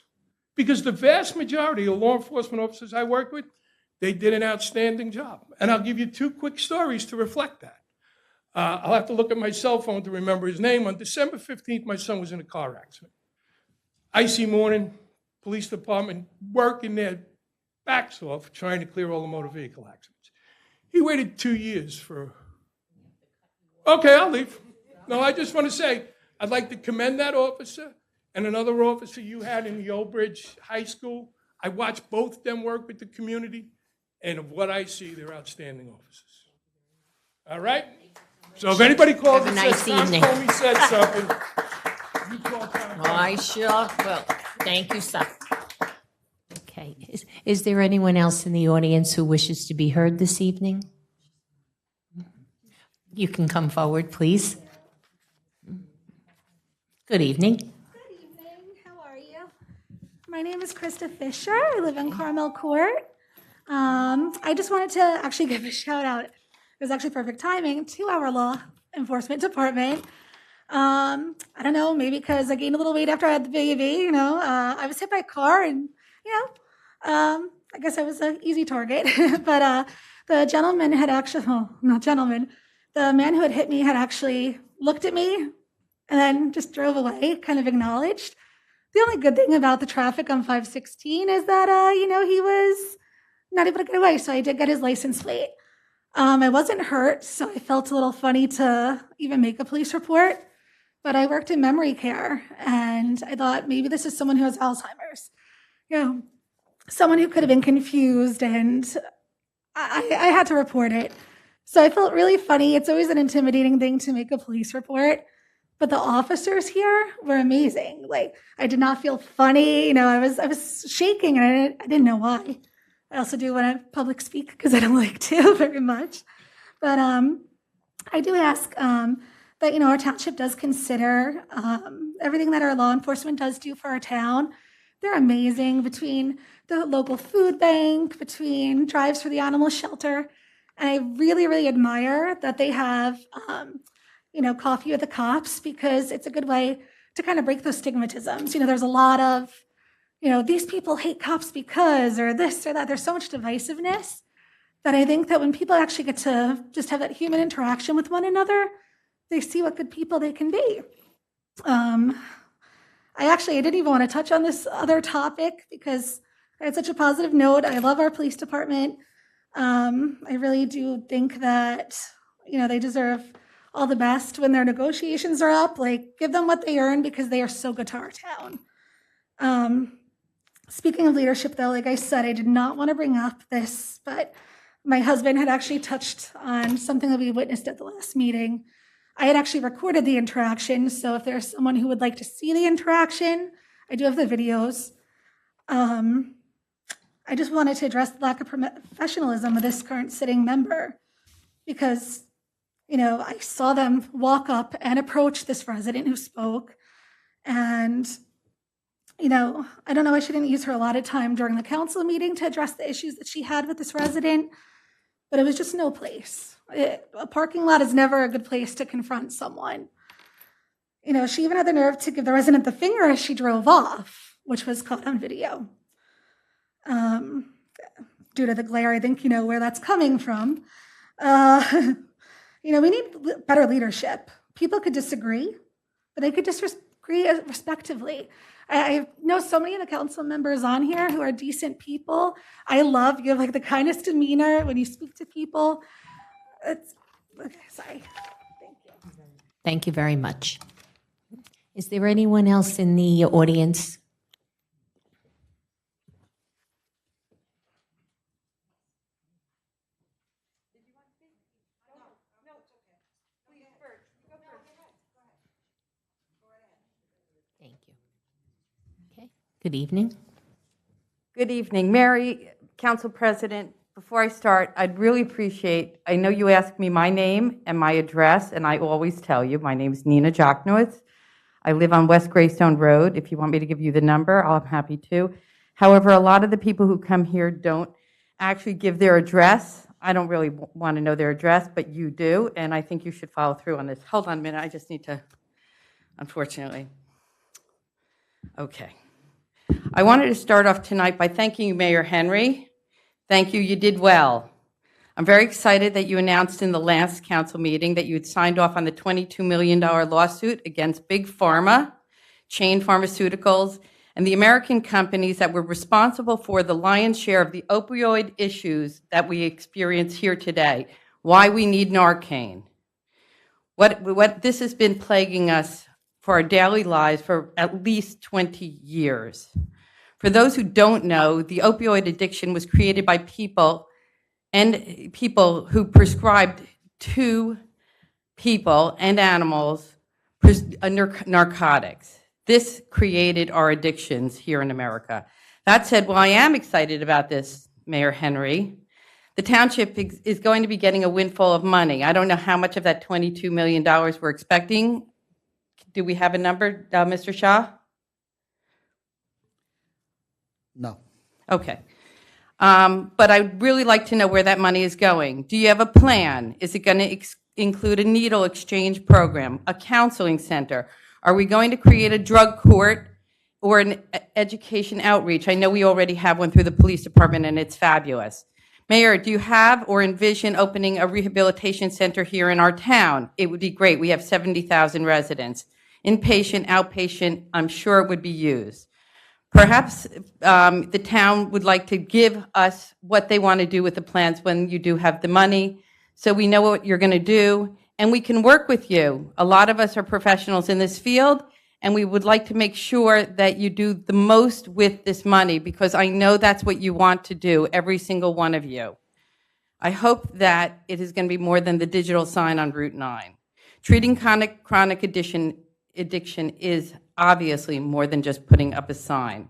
Because the vast majority of law enforcement officers I work with, they did an outstanding job. And I'll give you 2 quick stories to reflect that. I'll have to look at my cell phone to remember his name. On December 15th, my son was in a car accident. Icy morning, police department working their backs off trying to clear all the motor vehicle accidents. He waited 2 years for... Okay, I'll leave. No, I just want to say, I'd like to commend that officer and another officer you had in the Old Bridge High School. I watched both of them work with the community, and of what I see, they're outstanding officers. All right? So if anybody calls and says, Tom told me said something, you call Tom. I sure will. Thank you, sir. Okay. Is there anyone else in the audience who wishes to be heard this evening? You can come forward, please. Good evening. Good evening. How are you? My name is Krista Fisher. I live in Carmel Court. I just wanted to actually give a shout out. It was actually perfect timing to our law enforcement department. I don't know, maybe because I gained a little weight after I had the baby, I was hit by a car and, I guess I was an easy target. But the gentleman had actually, not gentleman, the man who had hit me had actually looked at me and then just drove away, kind of acknowledged. The only good thing about the traffic on 516 is that, he was not able to get away, so I did get his license plate. I wasn't hurt, so I felt a little funny to even make a police report, but I worked in memory care, and I thought maybe this is someone who has Alzheimer's. Someone who could have been confused, and I had to report it. So I felt really funny. It's always an intimidating thing to make a police report, but the officers here were amazing. Like, I did not feel funny. I was shaking, and I didn't know why. I also do when I public speak because I don't like to very much. But I do ask that, our township does consider everything that our law enforcement does do for our town. They're amazing, between the local food bank, between drives for the animal shelter. And I really, really admire that they have, coffee with the cops, because it's a good way to kind of break those stigmatisms. There's a lot of, these people hate cops because, or this or that. There's so much divisiveness that I think that when people actually get to just have that human interaction with one another, they see what good people they can be. I didn't even want to touch on this other topic because I had such a positive note. I love our police department. I really do think that, they deserve all the best when their negotiations are up. Like, give them what they earn because they are so good to our town. Speaking of leadership, though, like I said, I did not want to bring up this, but my husband had actually touched on something that we witnessed at the last meeting. I had actually recorded the interaction, so if there's someone who would like to see the interaction, I do have the videos. I just wanted to address the lack of professionalism of this current sitting member, because, I saw them walk up and approach this resident who spoke, and, I don't know, I shouldn't use her allotted time during the council meeting to address the issues that she had with this resident, but it was just no place. A parking lot is never a good place to confront someone. She even had the nerve to give the resident the finger as she drove off, which was caught on video. Due to the glare, I think you know where that's coming from. We need better leadership. People could disagree, but they could disagree respectively. I know so many of the council members on here who are decent people. You have like the kindest demeanor when you speak to people. Okay, sorry. Thank you. Thank you very much. Is there anyone else in the audience? Thank you. Okay. Good evening. Good evening. Mary, Council President, before I start, I'd really appreciate, I know you asked me my name and my address, and I always tell you, my name is Nina Joknowitz. I live on West Greystone Road. If you want me to give you the number, I'm happy to. However, a lot of the people who come here don't actually give their address. I don't really want to know their address, but you do, and I think you should follow through on this. Hold on a minute. I just need to, unfortunately. Okay. I wanted to start off tonight by thanking you, Mayor Henry. Thank you, you did well. I'm very excited that you announced in the last council meeting that you had signed off on the $22 million lawsuit against Big Pharma, Chain Pharmaceuticals, and the American companies that were responsible for the lion's share of the opioid issues that we experience here today. Why we need Narcan. What this has been plaguing us for our daily lives for at least 20 years. For those who don't know, the opioid addiction was created by people who prescribed to people and animals narcotics. This created our addictions here in America. That said, while I am excited about this, Mayor Henry, the township is going to be getting a windfall of money. I don't know how much of that $22 million we're expecting. Do we have a number, Mr. Shaw? No. Okay. But I'd really like to know where that money is going. Do you have a plan? Is it going to include a needle exchange program, a counseling center? Are we going to create a drug court or an education outreach? I know we already have one through the police department, and it's fabulous. Mayor, do you have or envision opening a rehabilitation center here in our town? It would be great. We have 70,000 residents. Inpatient, outpatient, I'm sure it would be used. Perhaps the town would like to give us what they want to do with the plans when you do have the money, so we know what you're going to do, and we can work with you. A lot of us are professionals in this field, and we would like to make sure that you do the most with this money, because I know that's what you want to do, every single one of you. I hope that it is going to be more than the digital sign on Route 9. Treating chronic addiction is obviously more than just putting up a sign.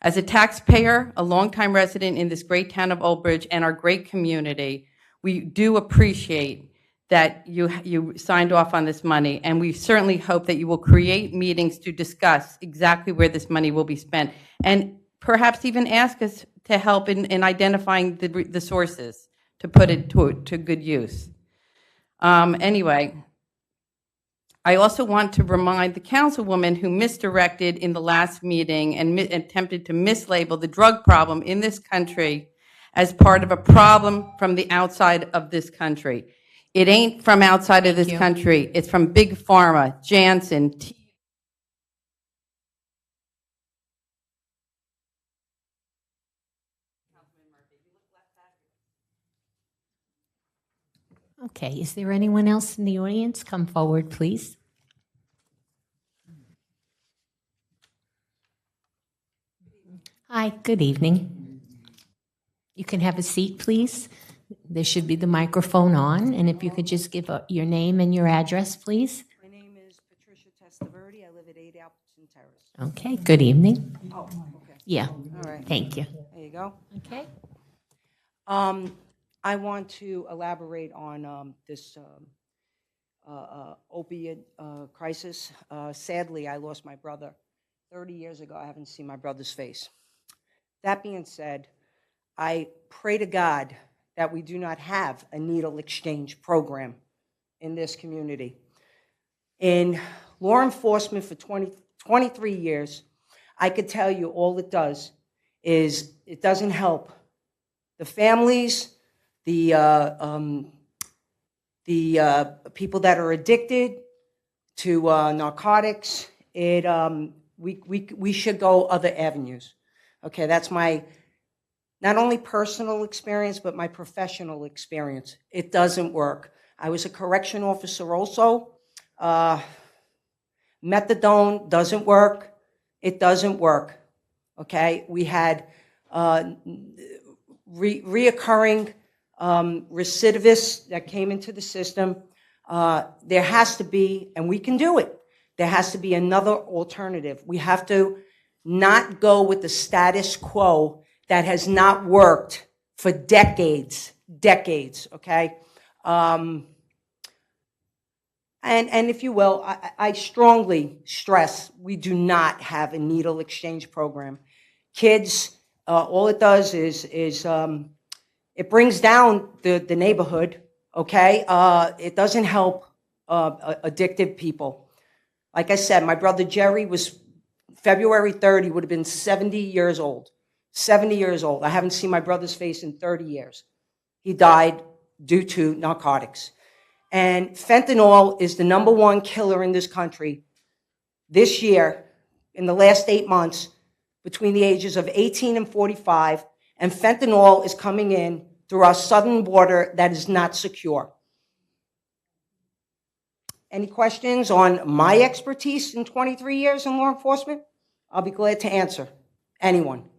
As a taxpayer, a longtime resident in this great town of Old Bridge and our great community, we do appreciate that you signed off on this money, and we certainly hope that you will create meetings to discuss exactly where this money will be spent, and perhaps even ask us to help in identifying the sources to put it to good use. Anyway, I also want to remind the councilwoman who misdirected in the last meeting and attempted to mislabel the drug problem in this country as part of a problem from the outside of this country. It ain't from outside of this country. It's from Big Pharma, Janssen, Okay, is there anyone else in the audience? Come forward, please. Hi, good evening. You can have a seat, please. There should be the microphone on, and if you could just give your name and your address, please. My name is Patricia Testaverde. I live at 8 Appleton Terrace. Okay, good evening. Oh, okay. Yeah. All right. Thank you. There you go. Okay. I want to elaborate on this opiate crisis. Sadly, I lost my brother 30 years ago. I haven't seen my brother's face. That being said, I pray to God that we do not have a needle exchange program in this community. In law enforcement for 23 years, I could tell you all it does is it doesn't help the families, the people that are addicted to narcotics. We should go other avenues. Okay, that's my not only personal experience, but my professional experience. It doesn't work. I was a correction officer also. Methadone doesn't work. It doesn't work. Okay, we had reoccurring recidivists that came into the system. There has to be, and we can do it, there has to be another alternative. We have to not go with the status quo that has not worked for decades, okay? And if you will, I strongly stress we do not have a needle exchange program. Kids, all it does is it brings down the neighborhood, okay? It doesn't help addicted people. Like I said, my brother Jerry was February 3rd, he would have been 70 years old. 70 years old. I haven't seen my brother's face in 30 years. He died due to narcotics. And fentanyl is the #1 killer in this country this year, in the last 8 months, between the ages of 18 and 45. And fentanyl is coming in through our southern border that is not secure. Any questions on my expertise in 23 years in law enforcement? I'll be glad to answer. Anyone?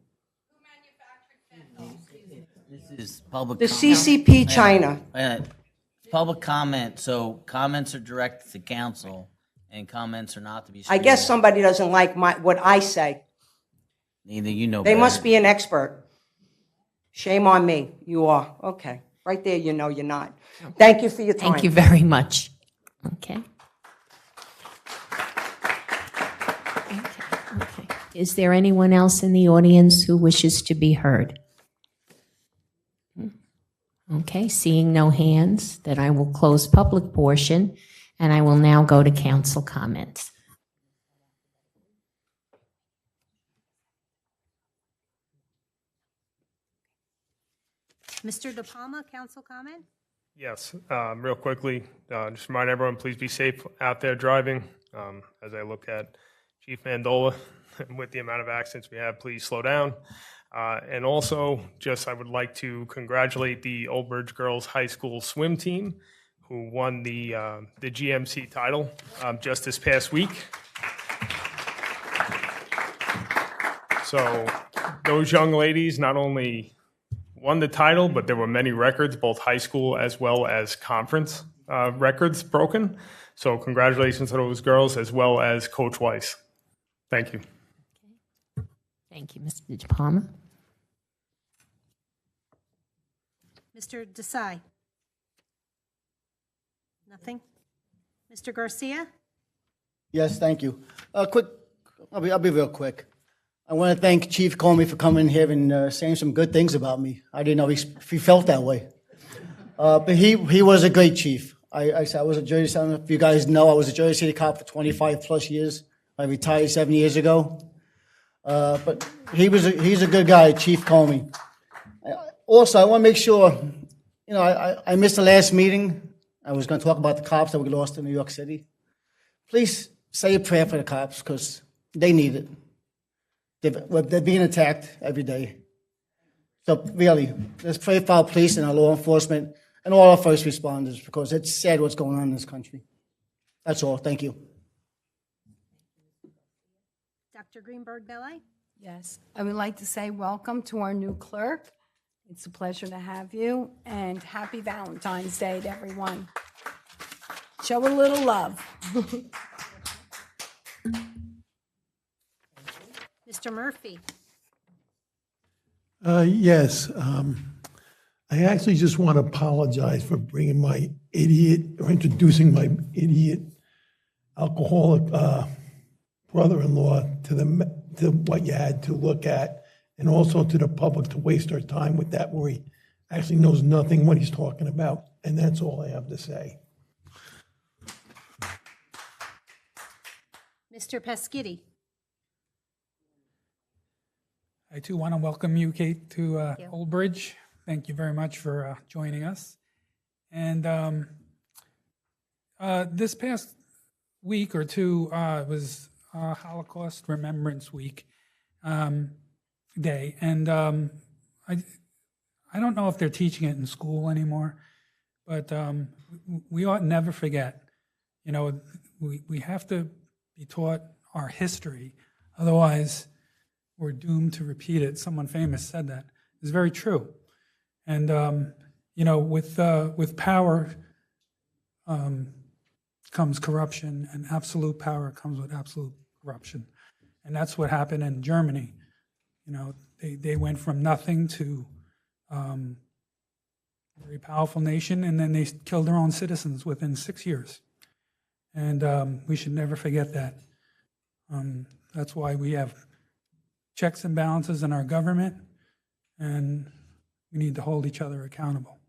This is public. The comment. CCP China. Public comment, so comments are directed to council, and comments are not to be. I guess somebody doesn't like what I say. Neither you know. They better. must be an expert. Shame on me. You are. Okay. Right there, you know you're not. Thank you for your time. Thank you very much. Okay. Okay. Is there anyone else in the audience who wishes to be heard? Okay, seeing no hands, then I will close public portion, and I will now go to council comments. Mr. De Palma, council comment? Yes, real quickly, just remind everyone, please be safe out there driving. As I look at Chief Mandola, with the amount of accidents we have, please slow down. And also, I would like to congratulate the Old Bridge Girls High School swim team, who won the GMC title just this past week. So those young ladies not only won the title, but there were many records, both high school as well as conference records broken. So congratulations to those girls as well as Coach Weiss. Thank you. Thank you, Mr. De Palma. Mr. Desai? Nothing? Mr. Garcia? Yes, thank you. I'll be real quick. I want to thank Chief Comey for coming here and saying some good things about me. I didn't know he felt that way. But he was a great chief. I was a Jersey City, I don't know if you guys know, I was a Jersey City cop for 25 plus years. I retired 7 years ago. But he's a good guy, Chief Comey. Also, I want to make sure, I missed the last meeting. I was going to talk about the cops that we lost in New York City. Please say a prayer for the cops because they need it. They're being attacked every day. So really, let's pray for our police and our law enforcement and all our first responders because it's sad what's going on in this country. That's all. Thank you. Dr. Greenberg-Belli? Yes, I would like to say welcome to our new clerk. It's a pleasure to have you, and happy Valentine's Day to everyone. Show a little love. Mr. Murphy? Yes, I actually just want to apologize for bringing my idiot, or introducing my idiot alcoholic brother-in-law to what you had to look at, and also to the public to waste our time with that where he actually knows nothing what he's talking about. And that's all I have to say. Mr. Peschitti? I too want to welcome you, Kate, to Old Bridge. Thank you very much for joining us. And this past week or two was Holocaust Remembrance Week day, and I don't know if they're teaching it in school anymore, but we ought never forget. We have to be taught our history, otherwise we're doomed to repeat it. Someone famous said that. It's very true. And with power comes corruption, and absolute power comes with absolute corruption. And that's what happened in Germany. They went from nothing to a very powerful nation, and then they killed their own citizens within 6 years. And we should never forget that. That's why we have checks and balances in our government, and we need to hold each other accountable.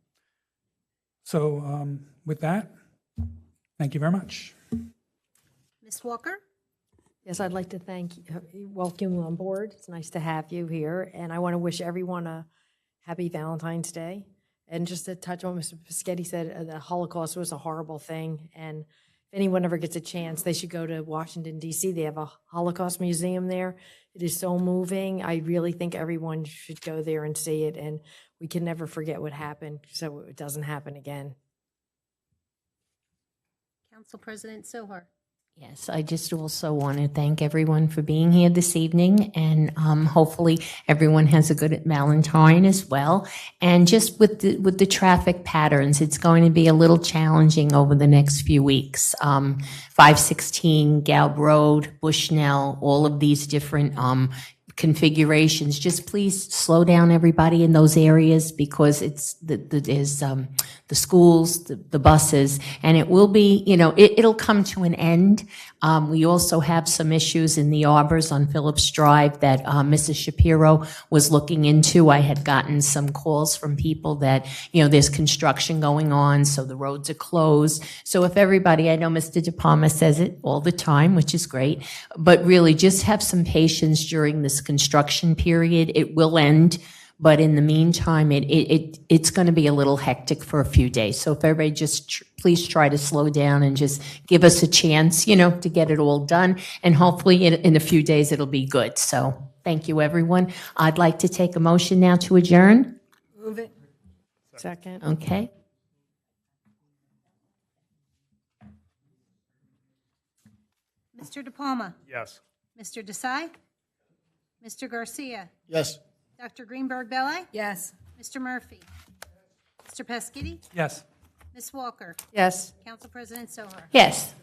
So with that, thank you very much. Ms. Walker? Yes, I'd like to welcome you on board. It's nice to have you here, and I want to wish everyone a happy Valentine's Day. And just to touch on what Mr. Pischetti said, the Holocaust was a horrible thing, and if anyone ever gets a chance, they should go to Washington, D.C. They have a Holocaust museum there. It is so moving. I really think everyone should go there and see it, and we can never forget what happened, so it doesn't happen again. Council President Sohar. Yes, I just also want to thank everyone for being here this evening, and hopefully everyone has a good Valentine as well. And just with the traffic patterns, it's going to be a little challenging over the next few weeks. 516, Galb Road, Bushnell, all of these different configurations. Just please slow down, everybody, in those areas, because it's there's the schools, the buses, and it will be, it'll come to an end. We also have some issues in the arbors on Phillips Drive that Mrs. Shapiro was looking into. I had gotten some calls from people that, there's construction going on, so the roads are closed. So if everybody, I know Mr. De Palma says it all the time, which is great, but really just have some patience during this construction period. It will end. But in the meantime, it's going to be a little hectic for a few days. So if everybody just please try to slow down and just give us a chance, to get it all done. And hopefully in a few days it'll be good. So thank you, everyone. I'd like to take a motion now to adjourn. Move it. Second. Okay. Mr. De Palma. Yes. Mr. Desai. Mr. Garcia. Yes. Dr. Greenberg Belli. Yes. Mr. Murphy. Mr. Peschitti. Yes. Ms. Walker. Yes. Council President Sohar. Yes.